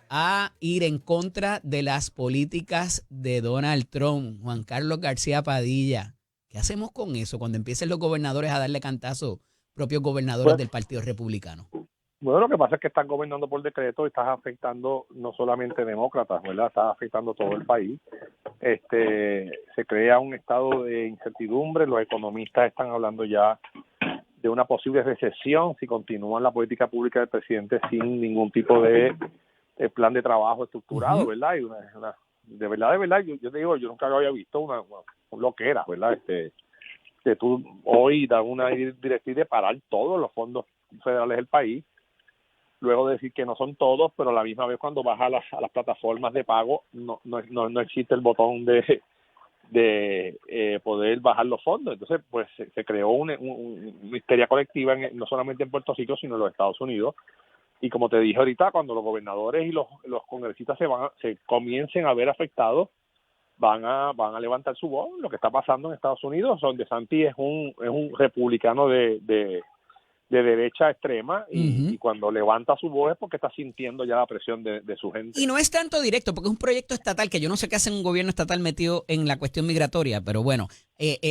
a ir en contra de las políticas de Donald Trump, Juan Carlos García Padilla. ¿Qué hacemos con eso cuando empiecen los gobernadores a darle cantazo, propios gobernadores del Partido Republicano? Bueno, lo que pasa es que están gobernando por decreto y estás afectando no solamente demócratas, ¿verdad? Estás afectando todo el país. Se crea un estado de incertidumbre. Los economistas están hablando ya de una posible recesión si continúan la política pública del presidente sin ningún tipo de plan de trabajo estructurado, ¿verdad? Y de verdad, yo te digo, yo nunca había visto una loquera, ¿verdad? Que tú hoy das una directriz de parar todos los fondos federales del país, luego decir que no son todos, pero a la misma vez cuando vas a las plataformas de pago no existe el botón de poder bajar los fondos. Entonces, pues se creó una histeria colectiva no solamente en Puerto Rico, sino en los Estados Unidos. Y como te dije ahorita, cuando los gobernadores y los congresistas se comiencen a ver afectados, van a levantar su voz. Lo que está pasando en Estados Unidos, donde DeSantis es un republicano de derecha extrema y cuando levanta su voz es porque está sintiendo ya la presión de su gente. Y no es tanto directo, porque es un proyecto estatal que yo no sé qué hace un gobierno estatal metido en la cuestión migratoria, pero bueno,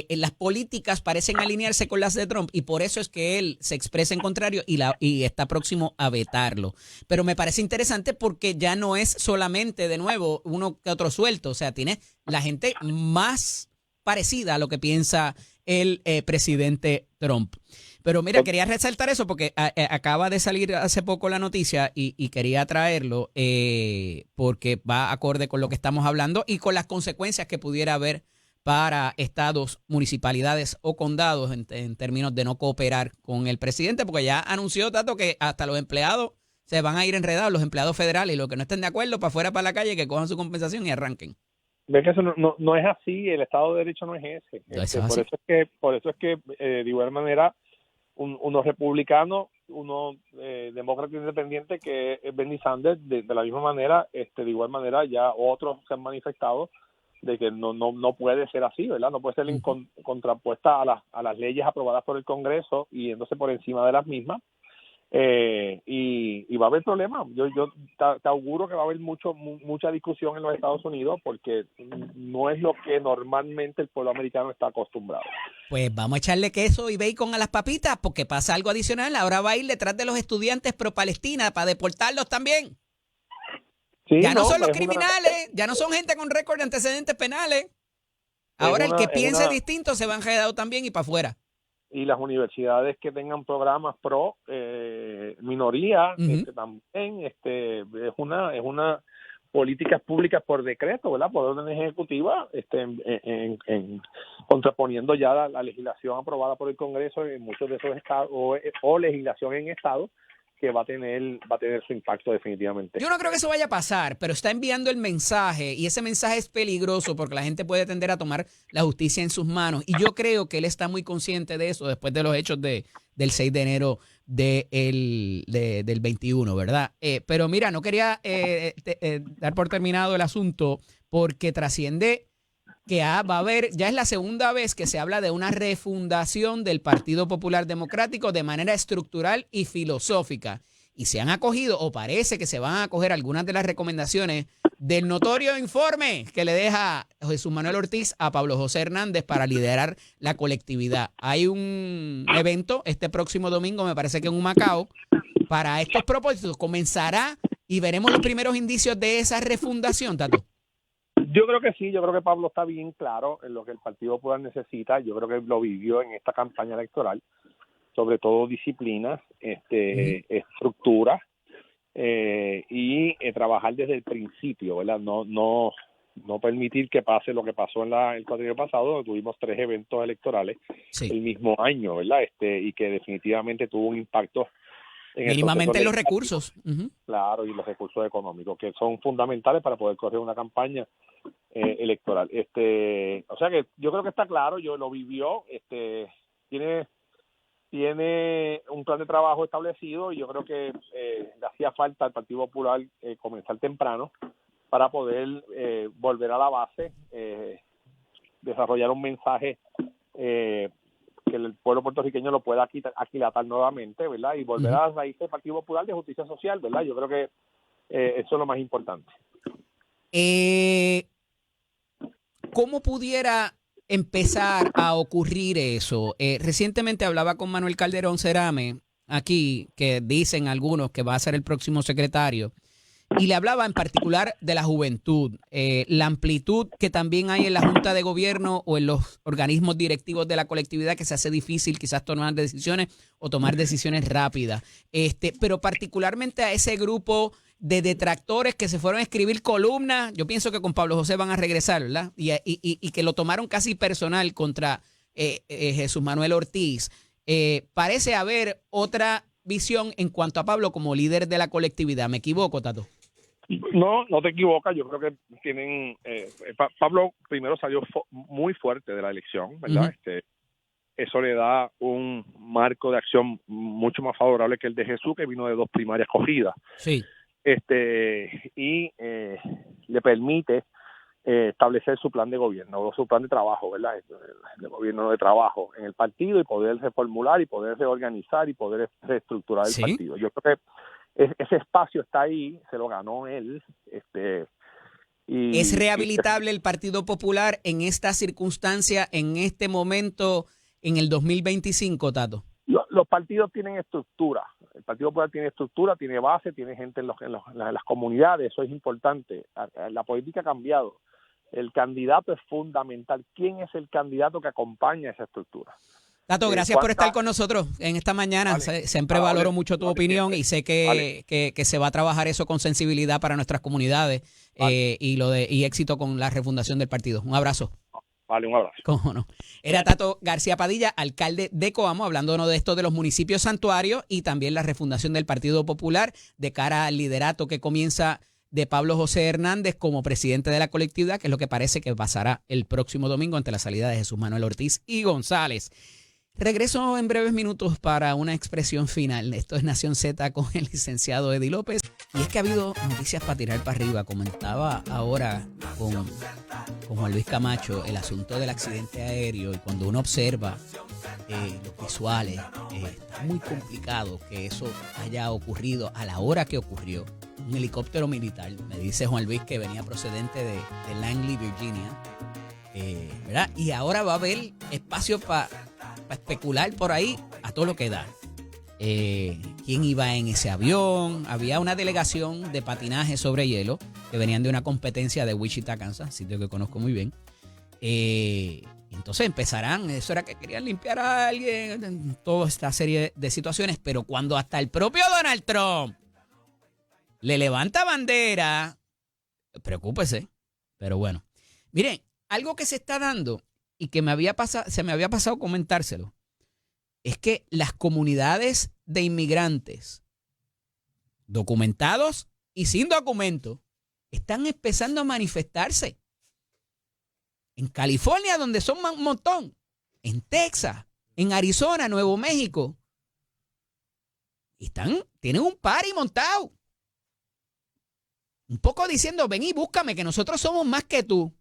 las políticas parecen alinearse con las de Trump y por eso es que él se expresa en contrario y está próximo a vetarlo. Pero me parece interesante porque ya no es solamente, de nuevo, uno que otro suelto, o sea, tiene la gente más parecida a lo que piensa el presidente Trump. Pero mira, quería resaltar eso porque acaba de salir hace poco la noticia y quería traerlo porque va acorde con lo que estamos hablando y con las consecuencias que pudiera haber para estados, municipalidades o condados en términos de no cooperar con el presidente, porque ya anunció, Tato, que hasta los empleados se van a ir enredados, los empleados federales, y los que no estén de acuerdo, para afuera, para la calle, que cojan su compensación y arranquen. Ves que eso no es así, el Estado de Derecho no es ese. Por eso es que de igual manera unos republicanos, uno demócrata independiente que es Bernie Sanders, de la misma manera, de igual manera ya otros se han manifestado de que no puede ser así, ¿verdad? No puede ser contrapuesta a las leyes aprobadas por el Congreso y yéndose por encima de las mismas. Y va a haber problemas. Yo te auguro que va a haber mucha discusión en los Estados Unidos porque no es lo que normalmente el pueblo americano está acostumbrado. Pues vamos a echarle queso y bacon a las papitas porque pasa algo adicional. Ahora va a ir detrás de los estudiantes pro-Palestina para deportarlos también. Sí, ya no son los criminales, ya no son gente con récord de antecedentes penales. Ahora el que piense distinto se va enredado también y para afuera. Y las universidades que tengan programas pro minoría también es una políticas públicas por decreto, ¿verdad? Por orden ejecutiva, contraponiendo ya la legislación aprobada por el Congreso en muchos de esos estados o legislación en estados que va a tener su impacto definitivamente. Yo no creo que eso vaya a pasar, pero está enviando el mensaje y ese mensaje es peligroso porque la gente puede tender a tomar la justicia en sus manos y yo creo que él está muy consciente de eso después de los hechos del 6 de enero del 21, ¿verdad? Pero mira, no quería dar por terminado el asunto porque trasciende que va a haber, ya es la segunda vez que se habla de una refundación del Partido Popular Democrático de manera estructural y filosófica. Y se han acogido, o parece que se van a acoger algunas de las recomendaciones del notorio informe que le deja Jesús Manuel Ortiz a Pablo José Hernández para liderar la colectividad. Hay un evento este próximo domingo, me parece que en Humacao, para estos propósitos. Comenzará y veremos los primeros indicios de esa refundación, Tato. Yo creo que sí, yo creo que Pablo está bien claro en lo que el Partido Popular necesita, yo creo que lo vivió en esta campaña electoral, sobre todo disciplina, estructura y trabajar desde el principio, ¿verdad? No permitir que pase lo que pasó en el cuatrienio pasado, donde tuvimos 3 eventos electorales el mismo año, ¿verdad? Y que definitivamente tuvo un impacto mínimamente en los recursos. Claro, y los recursos económicos, que son fundamentales para poder correr una campaña electoral. O sea que yo creo que está claro, yo lo vivió, tiene un plan de trabajo establecido y yo creo que le hacía falta al Partido Popular comenzar temprano para poder volver a la base, desarrollar un mensaje que el pueblo puertorriqueño lo pueda aquilatar nuevamente, ¿verdad? Y volver a las raíces del Partido Popular de justicia social, ¿verdad? Yo creo que eso es lo más importante. ¿Cómo pudiera empezar a ocurrir eso? Recientemente hablaba con Manuel Calderón Cerame, aquí, que dicen algunos que va a ser el próximo secretario, y le hablaba en particular de la juventud, la amplitud que también hay en la Junta de Gobierno o en los organismos directivos de la colectividad que se hace difícil quizás tomar decisiones o tomar decisiones rápidas. Pero particularmente a ese grupo de detractores que se fueron a escribir columnas, yo pienso que con Pablo José van a regresar, ¿verdad? Y que lo tomaron casi personal contra Jesús Manuel Ortiz. Parece haber otra visión en cuanto a Pablo como líder de la colectividad. ¿Me equivoco, Tato? No, no te equivocas. Yo creo que tienen... Pablo primero salió muy fuerte de la elección, ¿verdad? Eso le da un marco de acción mucho más favorable que el de Jesús, que vino de 2 primarias corridas. Sí. Y le permite establecer su plan de gobierno, o su plan de trabajo, ¿verdad? De gobierno de trabajo en el partido, y poder reformular y poder reorganizar y poder reestructurar el partido. Yo creo que ese espacio está ahí, se lo ganó él. ¿Es rehabilitable el Partido Popular en esta circunstancia, en este momento, en el 2025, Tato? Los partidos tienen estructura. El Partido Popular tiene estructura, tiene base, tiene gente en las comunidades. Eso es importante. La política ha cambiado. El candidato es fundamental. ¿Quién es el candidato que acompaña esa estructura? Tato, gracias por estar con nosotros en esta mañana. Vale. Siempre valoro mucho tu opinión y sé que se va a trabajar eso con sensibilidad para nuestras comunidades y éxito con la refundación del partido. Un abrazo. Vale, un abrazo. ¿Cómo no? Era Tato García Padilla, alcalde de Coamo, hablándonos de esto de los municipios santuarios y también la refundación del Partido Popular de cara al liderato que comienza de Pablo José Hernández como presidente de la colectividad, que es lo que parece que pasará el próximo domingo ante la salida de Jesús Manuel Ortiz y González. Regreso en breves minutos para una expresión final. Esto es Nación Z con el licenciado Eddie López. Y es que ha habido noticias para tirar para arriba. Comentaba ahora con Juan Luis Camacho el asunto del accidente aéreo, y cuando uno observa los visuales, está muy complicado que eso haya ocurrido a la hora que ocurrió. Un helicóptero militar, me dice Juan Luis, que venía procedente de Langley, Virginia, ¿verdad? Y ahora va a haber espacio para especular por ahí a todo lo que da. ¿Quién iba en ese avión? Había una delegación de patinaje sobre hielo que venían de una competencia de Wichita, Kansas, sitio que conozco muy bien. Entonces empezarán, eso era que querían limpiar a alguien, toda esta serie de situaciones, pero cuando hasta el propio Donald Trump le levanta bandera, preocúpese. Pero bueno, miren, algo que se está dando y que se me había pasado comentárselo, es que las comunidades de inmigrantes documentados y sin documento están empezando a manifestarse. En California, donde son un montón, en Texas, en Arizona, Nuevo México, tienen un party montado. Un poco diciendo, ven y búscame, que nosotros somos más que tú.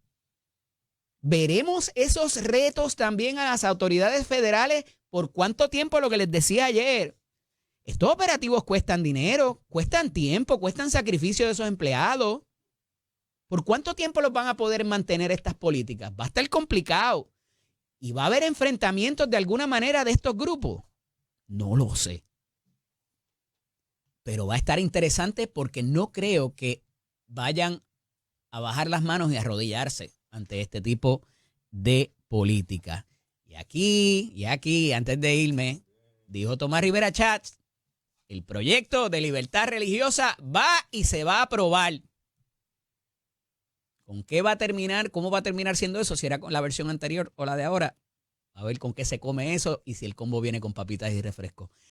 Veremos esos retos también a las autoridades federales. ¿Por cuánto tiempo? Lo que les decía ayer. Estos operativos cuestan dinero, cuestan tiempo, cuestan sacrificio de esos empleados. ¿Por cuánto tiempo los van a poder mantener estas políticas? Va a estar complicado. ¿Y va a haber enfrentamientos de alguna manera de estos grupos? No lo sé. Pero va a estar interesante porque no creo que vayan a bajar las manos y a arrodillarse ante este tipo de política. Y aquí, antes de irme, dijo Tomás Rivera Chats, el proyecto de libertad religiosa va y se va a aprobar. ¿Con qué va a terminar? ¿Cómo va a terminar siendo eso? Si era con la versión anterior o la de ahora. A ver con qué se come eso y si el combo viene con papitas y refresco.